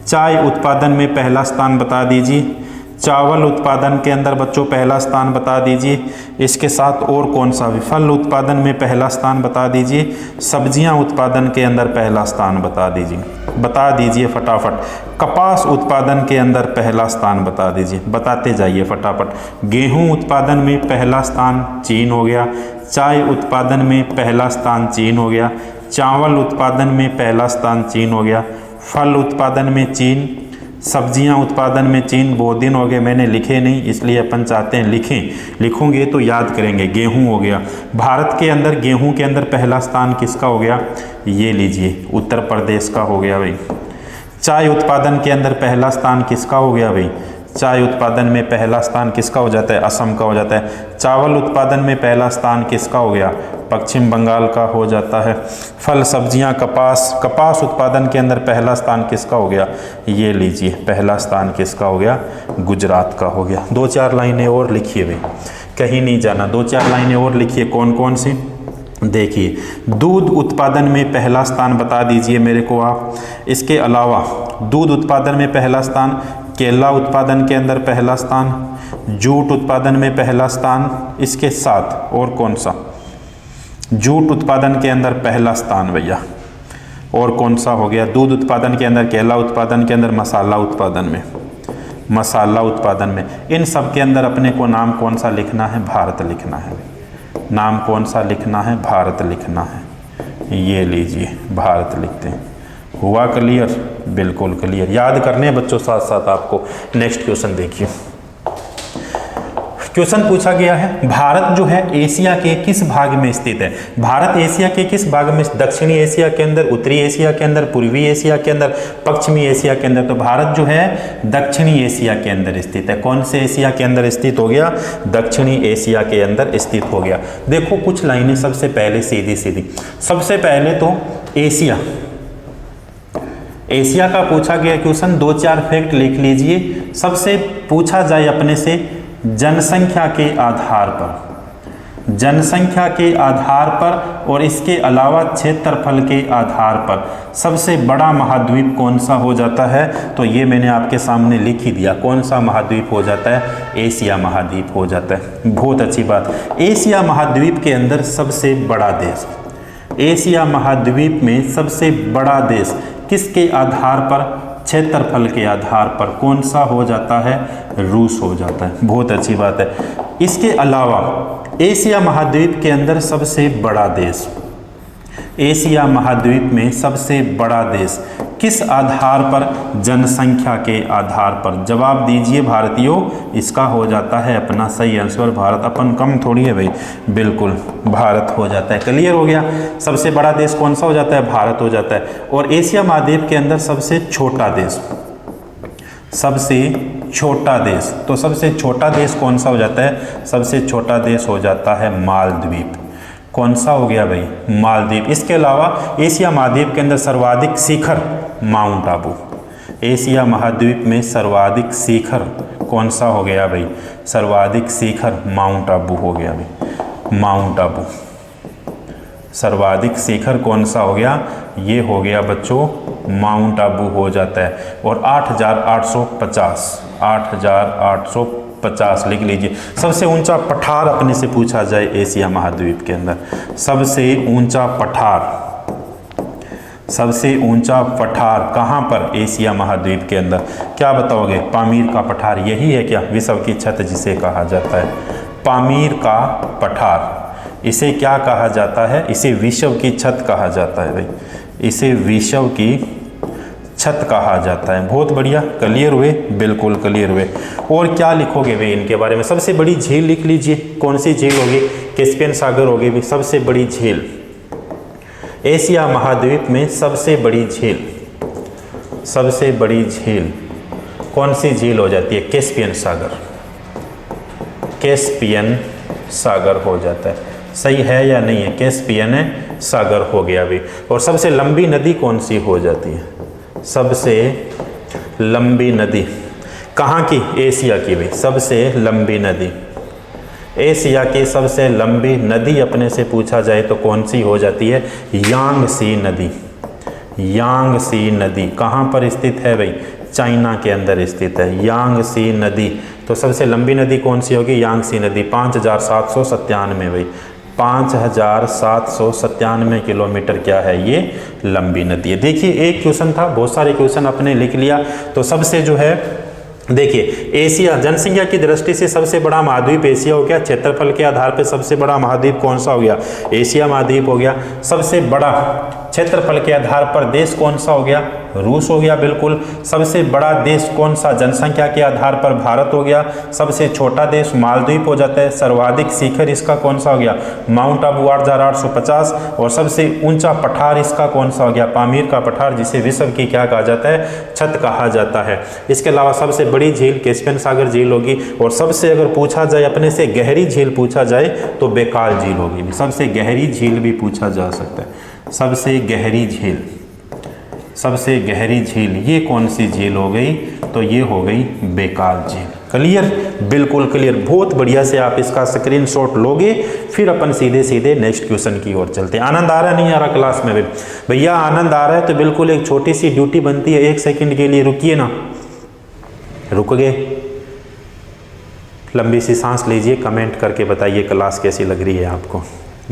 चाय उत्पादन में पहला स्थान बता दीजिए। चावल उत्पादन के अंदर बच्चों पहला स्थान बता दीजिए। इसके साथ और कौन सा भी? फल उत्पादन में पहला स्थान बता दीजिए। सब्जियां उत्पादन के अंदर पहला स्थान बता दीजिए, बता दीजिए फटाफट। कपास उत्पादन के अंदर पहला स्थान बता दीजिए, बताते जाइए फटाफट। गेहूं उत्पादन में पहला स्थान चीन हो गया। चाय उत्पादन में पहला स्थान चीन हो गया। चावल उत्पादन में पहला स्थान चीन हो गया। फल उत्पादन में चीन, सब्जियां उत्पादन में चीन। बहुत दिन हो गए मैंने लिखे नहीं, इसलिए अपन चाहते हैं लिखें। लिखोगे तो याद करेंगे। गेहूं हो गया भारत के अंदर, गेहूं के अंदर पहला स्थान किसका हो गया? ये लीजिए उत्तर प्रदेश का हो गया भाई। चाय उत्पादन के अंदर पहला स्थान किसका हो गया भाई? चाय उत्पादन में पहला स्थान किसका हो जाता है? असम का हो जाता है। चावल उत्पादन में पहला स्थान किसका हो गया? पश्चिम बंगाल का हो जाता है। फल सब्जियां कपास, कपास उत्पादन के अंदर पहला स्थान किसका हो गया? ये लीजिए पहला स्थान किसका हो गया? गुजरात का हो गया। 2-4 लाइनें और लिखिए भाई, कहीं नहीं जाना। 2-4 लाइनें और लिखिए। कौन कौन सी? देखिए दूध उत्पादन में पहला स्थान बता दीजिए मेरे को आप। इसके अलावा दूध उत्पादन में पहला स्थान, केला उत्पादन के अंदर पहला स्थान, जूट उत्पादन में पहला स्थान। इसके साथ और कौन सा? जूट उत्पादन के अंदर पहला स्थान भैया। और कौन सा हो गया? दूध उत्पादन के अंदर, केला उत्पादन के अंदर, मसाला उत्पादन में, मसाला उत्पादन में। इन सब के अंदर अपने को नाम कौन सा लिखना है? भारत लिखना है। नाम कौन सा लिखना है? भारत लिखना है। ये लीजिए भारत लिखते हैं। हुआ क्लियर? बिल्कुल क्लियर। याद करने बच्चों साथ साथ आपको। नेक्स्ट क्वेश्चन देखिए। क्वेश्चन पूछा गया है भारत जो है एशिया के किस भाग में स्थित है? भारत एशिया के किस भाग में? दक्षिणी एशिया के अंदर, उत्तरी एशिया के अंदर, पूर्वी एशिया के अंदर, पश्चिमी एशिया के अंदर। तो भारत जो है दक्षिणी एशिया के अंदर स्थित है। कौन से एशिया के अंदर स्थित हो गया? दक्षिणी एशिया के अंदर स्थित हो गया। देखो कुछ लाइनें सबसे पहले सीधी सीधी। सबसे पहले तो एशिया, एशिया का पूछा गया क्वेश्चन। 2-4 फैक्ट लिख लीजिए। सबसे पूछा जाए अपने से जनसंख्या के आधार पर, जनसंख्या के आधार पर और इसके अलावा क्षेत्रफल के आधार पर सबसे बड़ा महाद्वीप कौन सा हो जाता है? तो ये मैंने आपके सामने लिख ही दिया। कौन सा महाद्वीप हो जाता है? एशिया महाद्वीप हो जाता है। बहुत अच्छी बात। एशिया महाद्वीप के अंदर सबसे बड़ा देश, एशिया महाद्वीप में सबसे बड़ा देश किसके आधार पर? क्षेत्रफल के आधार पर कौन सा हो जाता है? रूस हो जाता है। बहुत अच्छी बात है। इसके अलावा एशिया महाद्वीप के अंदर सबसे बड़ा देश, एशिया महाद्वीप में सबसे बड़ा देश किस आधार पर? जनसंख्या के आधार पर। जवाब दीजिए भारतीयों, इसका हो जाता है अपना सही आंसर भारत। अपन कम थोड़ी है भाई, बिल्कुल भारत हो जाता है। क्लियर हो गया? सबसे बड़ा देश कौन सा हो जाता है? भारत हो जाता है। और एशिया महाद्वीप के अंदर सबसे छोटा देश, सबसे छोटा देश, तो सबसे छोटा देश कौन सा हो जाता है? सबसे छोटा देश हो जाता है मालदीव। कौन सा हो गया भाई? मालदीव। इसके अलावा एशिया महाद्वीप के अंदर सर्वाधिक शिखर माउंट आबू। एशिया महाद्वीप में सर्वाधिक शिखर कौन सा हो गया भाई? सर्वाधिक शिखर माउंट आबू हो गया भाई, माउंट आबू। सर्वाधिक शिखर कौन सा हो गया? ये हो गया बच्चों माउंट आबू हो जाता है। और 8,850, 8,850 लिख लीजिए। सबसे ऊंचा पठार अपने से पूछा जाए एशिया महाद्वीप के अंदर, सबसे ऊंचा पठार, सबसे ऊंचा पठार कहाँ पर? एशिया महाद्वीप के अंदर। क्या बताओगे? पामीर का पठार यही है क्या? विश्व की छत जिसे कहा जाता है, पामीर का पठार। इसे क्या कहा जाता है? इसे विश्व की छत कहा जाता है भाई, इसे विश्व की छत कहा जाता है। बहुत बढ़िया, क्लियर हुए? बिल्कुल क्लियर हुए। और क्या लिखोगे भाई इनके बारे में? सबसे बड़ी झील लिख लीजिए। कौन सी झील होगी? कैस्पियन सागर होगी भी। सबसे बड़ी झील एशिया महाद्वीप में, सबसे बड़ी झील, सबसे बड़ी झील कौन सी झील हो जाती है? कैस्पियन सागर, कैस्पियन सागर हो जाता है। सही है या नहीं है? कैस्पियन सागर हो गया भी। और सबसे लंबी नदी कौन सी हो जाती है? सबसे लंबी नदी कहाँ की? एशिया की भी सबसे लंबी नदी। एशिया की सबसे लंबी नदी अपने से पूछा जाए तो कौन सी हो जाती है? यांगसी नदी। यांगसी नदी कहाँ पर स्थित है भाई? चाइना के अंदर स्थित है यांगसी नदी। तो सबसे लंबी नदी कौन सी होगी? यांगसी नदी। 5,797 भाई, 5,797 किलोमीटर क्या है ये? लंबी नदी है। देखिए एक क्वेश्चन था, बहुत सारे क्वेश्चन अपने लिख लिया। तो सबसे जो है देखिए एशिया जनसंख्या की दृष्टि से सबसे बड़ा महाद्वीप एशिया हो गया। क्षेत्रफल के आधार पर सबसे बड़ा महाद्वीप कौन सा हो गया? एशिया महाद्वीप हो गया। सबसे बड़ा क्षेत्रफल के आधार पर देश कौन सा हो गया? रूस हो गया बिल्कुल। सबसे बड़ा देश कौन सा? जनसंख्या के आधार पर भारत हो गया। सबसे छोटा देश मालदीव हो जाता है। सर्वाधिक शिखर इसका कौन सा हो गया? माउंट आबू 8,850। और सबसे ऊंचा पठार इसका कौन सा हो गया? पामीर का पठार, जिसे विश्व की क्या कहा जाता है? छत कहा जाता है। इसके अलावा सबसे बड़ी झील कैस्पियन सागर झील होगी। और सबसे अगर पूछा जाए अपने से गहरी झील पूछा जाए तो बेकाल झील होगी। सबसे गहरी झील भी पूछा जा सकता है। सबसे गहरी झील, सबसे गहरी झील ये कौन सी झील हो गई? तो ये हो गई बेकाल झील। क्लियर? बिल्कुल क्लियर। बहुत बढ़िया से आप इसका स्क्रीनशॉट लोगे, फिर अपन सीधे सीधे नेक्स्ट क्वेश्चन की ओर चलते हैं। आनंद आ रहा नहीं आ रहा क्लास में? भैया आनंद आ रहा है तो बिल्कुल एक छोटी सी ड्यूटी बनती है, 1 सेकंड के लिए रुकिए ना। रुक गए? लंबी सी सांस लीजिए, कमेंट करके बताइए क्लास कैसी लग रही है आपको,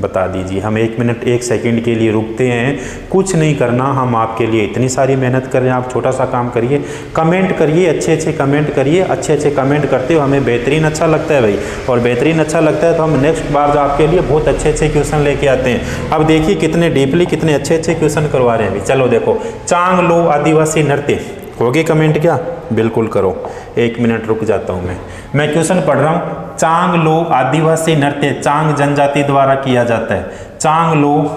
बता दीजिए। हम 1 मिनट 1 सेकंड के लिए रुकते हैं, कुछ नहीं करना, हम आपके लिए इतनी सारी मेहनत कर रहे हैं, आप छोटा सा काम करिए, कमेंट करिए, अच्छे अच्छे कमेंट करिए। अच्छे अच्छे कमेंट करते हो हमें बेहतरीन अच्छा लगता है भाई, और बेहतरीन अच्छा लगता है तो हम नेक्स्ट बार जो आपके लिए बहुत अच्छे अच्छे क्वेश्चन लेके आते हैं। अब देखिए कितने डीपली कितने अच्छे अच्छे क्वेश्चन करवा रहे हैं अभी। चलो देखो, चांगलो आदिवासी नृत्य होगे कमेंट क्या? बिल्कुल करो। 1 मिनट रुक जाता हूँ मैं क्वेश्चन पढ़ रहा हूँ। चांगलो आदिवासी नृत्य चांग जनजाति द्वारा किया जाता है। चांगलो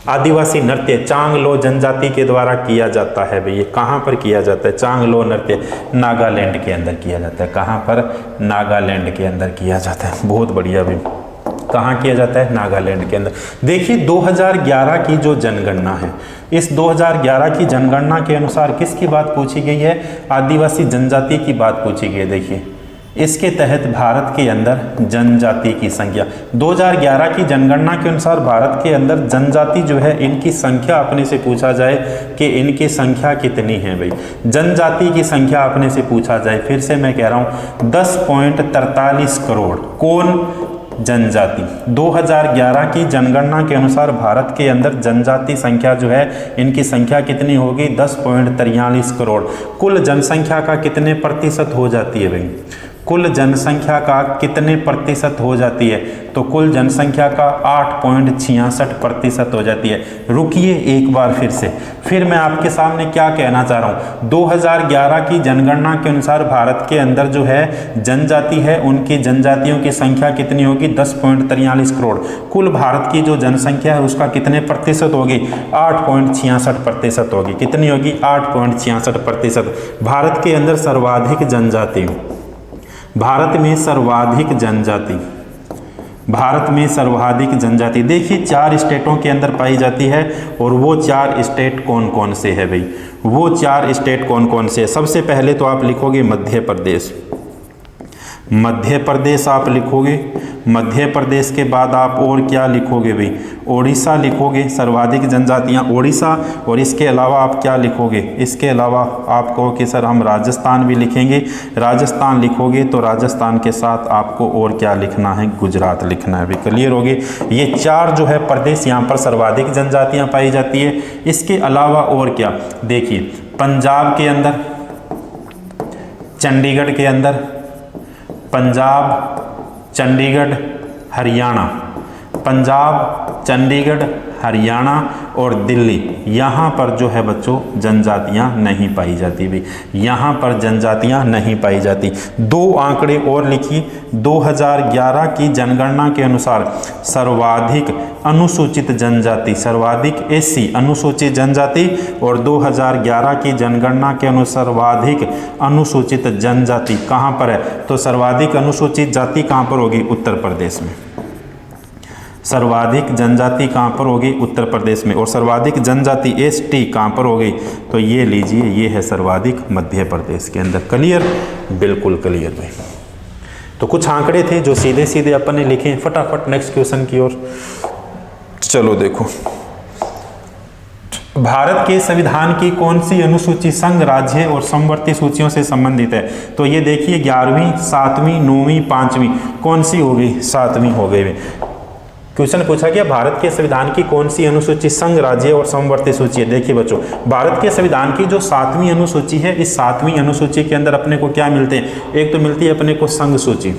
आदिवासी नृत्य चांगलो जनजाति के द्वारा किया जाता है भाई। ये कहाँ पर किया जाता है? चांगलो नृत्य नागालैंड के अंदर किया जाता है। कहाँ पर? नागालैंड के अंदर किया जाता है। बहुत बढ़िया भाई। कहाँ किया जाता है? नागालैंड के अंदर। देखिए 2011 की जो जनगणना है, इस 2011 की जनगणना के अनुसार किसकी बात पूछी गई है? आदिवासी जनजाति की बात पूछी गई है। देखिए इसके तहत भारत के अंदर जनजाति की संख्या 2011 की जनगणना के अनुसार भारत के अंदर जनजाति जो है इनकी संख्या अपने से पूछा जाए कि इनकी संख्या कितनी है भाई। जनजाति की संख्या अपने से पूछा जाए, फिर से मैं कह रहा हूँ 10.43 करोड़। कौन? जनजाति। 2011 की जनगणना के अनुसार भारत के अंदर जनजाति संख्या जो है इनकी संख्या कितनी होगी? 10.43 करोड़। कुल जनसंख्या का कितने प्रतिशत हो जाती है भाई? कुल जनसंख्या का कितने प्रतिशत हो जाती है? तो कुल जनसंख्या का 8.66% हो जाती है। रुकिए एक बार फिर मैं आपके सामने क्या कहना चाह रहा हूँ। 2011 की जनगणना के अनुसार भारत के अंदर जो है जनजाति है, उनकी जनजातियों की संख्या कितनी होगी? 10.43 करोड़। कुल भारत की जो जनसंख्या है उसका कितने प्रतिशत होगी? 8.66% होगी। कितनी होगी? 8.66%। भारत के अंदर सर्वाधिक जनजाति, भारत में सर्वाधिक जनजाति देखिए 4 स्टेटों के अंदर पाई जाती है। और वो 4 स्टेट कौन कौन से है भाई? वो 4 स्टेट कौन कौन से है? सबसे पहले तो आप लिखोगे मध्य प्रदेश, मध्य प्रदेश आप लिखोगे। मध्य प्रदेश के बाद आप और क्या लिखोगे भाई? ओडिशा लिखोगे, सर्वाधिक जनजातियां ओडिशा। और इसके अलावा आप क्या लिखोगे? इसके अलावा आप कहो कि सर हम राजस्थान भी लिखेंगे, राजस्थान लिखोगे तो राजस्थान के साथ आपको और क्या लिखना है? गुजरात लिखना है। भी क्लियर हो गए? ये 4 जो है प्रदेश यहाँ पर सर्वाधिक जनजातियाँ पाई जाती है। इसके अलावा और क्या? देखिए पंजाब के अंदर, चंडीगढ़ के अंदर, पंजाब, चंडीगढ़, हरियाणा, पंजाब, चंडीगढ़, हरियाणा और दिल्ली, यहाँ पर जो है बच्चों जनजातियाँ नहीं पाई जाती भी, यहाँ पर जनजातियाँ नहीं पाई जाती। 2 आंकड़े और लिखिए। 2011 की जनगणना के अनुसार सर्वाधिक अनुसूचित जनजाति, सर्वाधिक एससी अनुसूचित जनजाति, और 2011 की जनगणना के अनुसार सर्वाधिक अनुसूचित जनजाति कहाँ पर है? तो सर्वाधिक अनुसूचित जाति कहाँ पर होगी? उत्तर प्रदेश में। सर्वाधिक जनजाति कहाँ पर होगी? उत्तर प्रदेश में। और सर्वाधिक जनजाति एसटी कहाँ पर होगी? तो ये लीजिए, ये है सर्वाधिक मध्य प्रदेश के अंदर। क्लियर? बिल्कुल क्लियर भाई। तो कुछ आंकड़े थे जो सीधे सीधे अपन ने लिखे। फटाफट नेक्स्ट क्वेश्चन की ओर चलो। देखो भारत के संविधान की कौन सी अनुसूची संघ, राज्य और समवर्ती सूचियों से संबंधित है? तो ये देखिए 11वीं, 7वीं, 9वीं, 5वीं कौन सी हो गई? 7वीं हो गई। क्वेश्चन पूछा गया भारत के संविधान की कौन सी अनुसूची संघ, राज्य और समवर्ती सूची है? देखिए बच्चों, भारत के संविधान की जो 7वीं अनुसूची है, इस 7वीं अनुसूची के अंदर अपने को क्या मिलते हैं? एक तो मिलती है अपने को संघ सूची,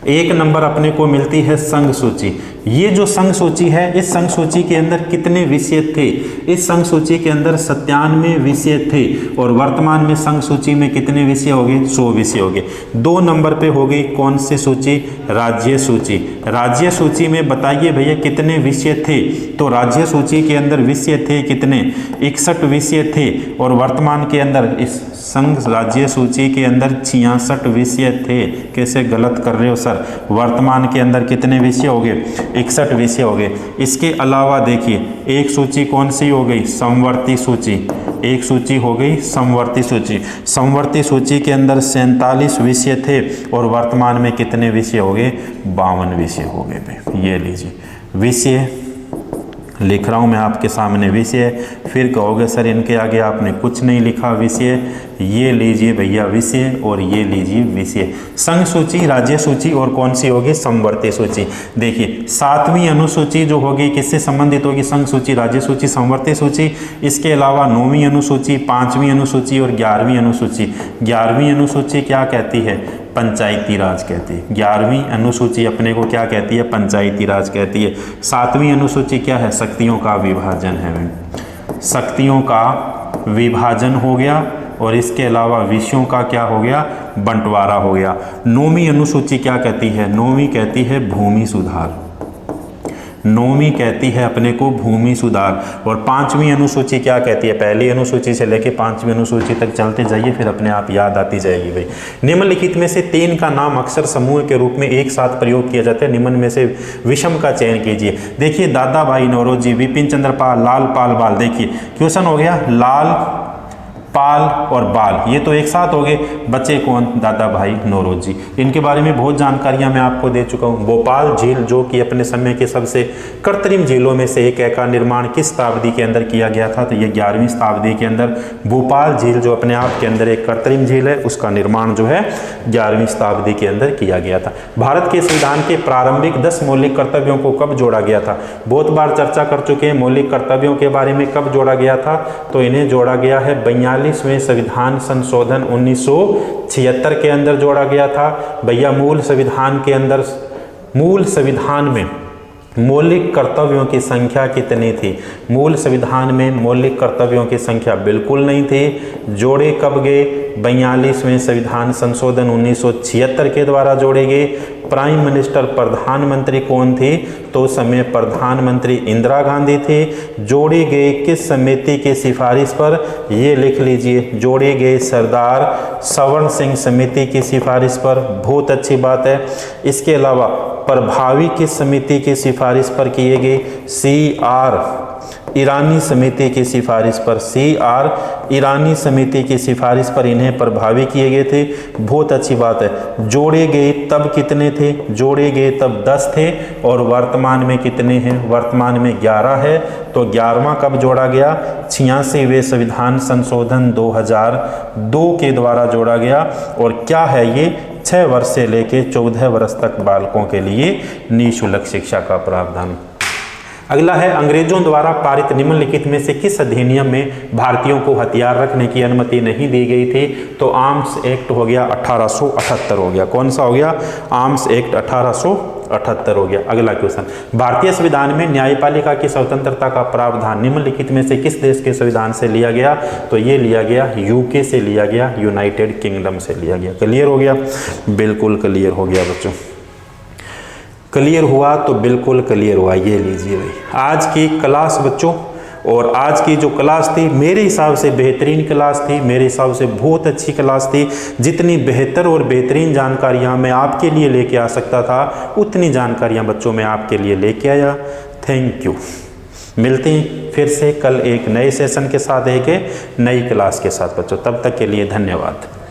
1 नंबर अपने को मिलती है संघ सूची। ये जो संघ सूची है, इस संघ सूची के अंदर कितने विषय थे? इस संघ सूची के अंदर 97 विषय थे। और वर्तमान में संघ सूची में कितने विषय हो गए? 100 विषय हो गए। 2 नंबर पे हो गई कौन सी सूची? राज्य सूची। राज्य सूची में बताइए भैया कितने विषय थे? तो राज्य सूची के अंदर विषय थे कितने? 61 विषय थे। और वर्तमान के अंदर इस संघ राज्य सूची के अंदर 66 विषय थे। कैसे गलत कर रहे हो सर? वर्तमान के अंदर कितने विषय हो गए? 61 विषय हो गए। इसके अलावा देखिए एक सूची कौन सी हो गई? समवर्ती सूची। एक सूची हो गई समवर्ती सूची। समवर्ती सूची के अंदर 47 विषय थे। और वर्तमान में कितने विषय हो गए? 52 विषय हो गए। ये लीजिए विषय लिख रहा हूँ मैं आपके सामने विषय। फिर कहोगे सर इनके आगे आपने कुछ नहीं लिखा विषय। ये लीजिए भैया विषय और ये लीजिए विषय। संघ सूची, राज्य सूची और कौन सी होगी? समवर्ती सूची। देखिए 7वीं अनुसूची जो होगी किससे संबंधित होगी? संघ सूची, राज्य सूची, समवर्ती सूची। इसके अलावा 9वीं अनुसूची, 5वीं अनुसूची और 11वीं अनुसूची। 11वीं अनुसूची क्या कहती है? पंचायती राज कहती है। 11वीं अनुसूची अपने को क्या कहती है? पंचायती राज कहती है। 7वीं अनुसूची क्या है? शक्तियों का विभाजन है। शक्तियों का विभाजन हो गया। और इसके अलावा विषयों का क्या हो गया? बंटवारा हो गया। 9वीं अनुसूची क्या कहती है? 9वीं कहती है भूमि सुधार। 9वीं कहती है अपने को भूमि सुधार। और 5वीं अनुसूची क्या कहती है? पहली अनुसूची से लेकर 5वीं अनुसूची तक चलते जाइए, फिर अपने आप याद आती जाएगी भाई। निम्नलिखित में से 3 का नाम अक्सर समूह के रूप में एक साथ प्रयोग किया जाता है। निम्न में से विषम का चयन कीजिए। देखिए दादा भाई नौरोजी, विपिन चंद्र पाल, लाल पाल बाल। देखिए क्वेश्चन हो गया लाल पाल और बाल, ये तो एक साथ हो गए। बचे कौन? दादा भाई नौरोजी। इनके बारे में बहुत जानकारियां मैं आपको दे चुका हूं। भोपाल झील जो कि अपने समय के सबसे कृत्रिम झीलों में से एक है का निर्माण किस शताब्दी के अंदर किया गया था? तो ये 11वीं शताब्दी के अंदर भोपाल झील जो अपने आप के अंदर एक कृत्रिम झील है, उसका निर्माण जो है 11वीं शताब्दी के अंदर किया गया था। भारत के संविधान के प्रारंभिक 10 मौलिक कर्तव्यों को कब जोड़ा गया था? बहुत बार चर्चा कर चुके हैं मौलिक कर्तव्यों के बारे में। कब जोड़ा गया था? तो इन्हें जोड़ा गया है 42 42वें संविधान संशोधन 1976 के अंदर जोड़ा गया था। भैया मूल संविधान में मौलिक कर्तव्यों की संख्या कितनी थी? मूल संविधान में मौलिक कर्तव्यों की संख्या बिल्कुल नहीं थी। जोड़े कब गए? 42वें संविधान संशोधन 1976 के द्वारा जोड़े गए। प्राइम मिनिस्टर प्रधानमंत्री कौन थे? तो उस समय प्रधानमंत्री इंदिरा गांधी थे। जोड़े गए किस समिति की सिफारिश पर? ये लिख लीजिए, जोड़े गए सरदार सवर्ण सिंह समिति की सिफारिश पर। बहुत अच्छी बात है। इसके अलावा प्रभावी किस समिति की सिफारिश पर किए गए? CR ईरानी समिति की सिफारिश पर। CR ईरानी समिति की सिफारिश पर इन्हें प्रभावी किए गए थे। बहुत अच्छी बात है। जोड़े गए तब कितने थे? जोड़े गए तब 10 थे और वर्तमान में कितने हैं? वर्तमान में 11 है। तो 11वां कब जोड़ा गया? 86वें संविधान संशोधन 2002 के द्वारा जोड़ा गया। और क्या है ये? 6 वर्ष से लेकर 14 वर्ष तक बालकों के लिए निःशुल्क शिक्षा का प्रावधान। अगला है, अंग्रेजों द्वारा पारित निम्नलिखित में से किस अधिनियम में भारतीयों को हथियार रखने की अनुमति नहीं दी गई थी? तो आर्म्स एक्ट हो गया 1878 हो गया। कौन सा हो गया? आर्म्स एक्ट 1878 हो गया। अगला क्वेश्चन, भारतीय संविधान में न्यायपालिका की स्वतंत्रता का प्रावधान निम्नलिखित में से किस देश के संविधान से लिया गया? तो ये लिया गया UK से लिया गया, यूनाइटेड किंगडम से लिया गया। क्लियर हो गया? बिल्कुल क्लियर हो गया बच्चों। क्लियर हुआ तो बिल्कुल क्लियर हुआ। ये लीजिए भाई आज की क्लास बच्चों, और आज की जो क्लास थी मेरे हिसाब से बेहतरीन क्लास थी, मेरे हिसाब से बहुत अच्छी क्लास थी। जितनी बेहतर और बेहतरीन जानकारियाँ मैं आपके लिए लेके आ सकता था उतनी जानकारियाँ बच्चों मैं आपके लिए लेके आया। Thank you. मिलते हैं फिर से कल एक नए सेशन के साथ, एक नई क्लास के साथ बच्चों। तब तक के लिए धन्यवाद।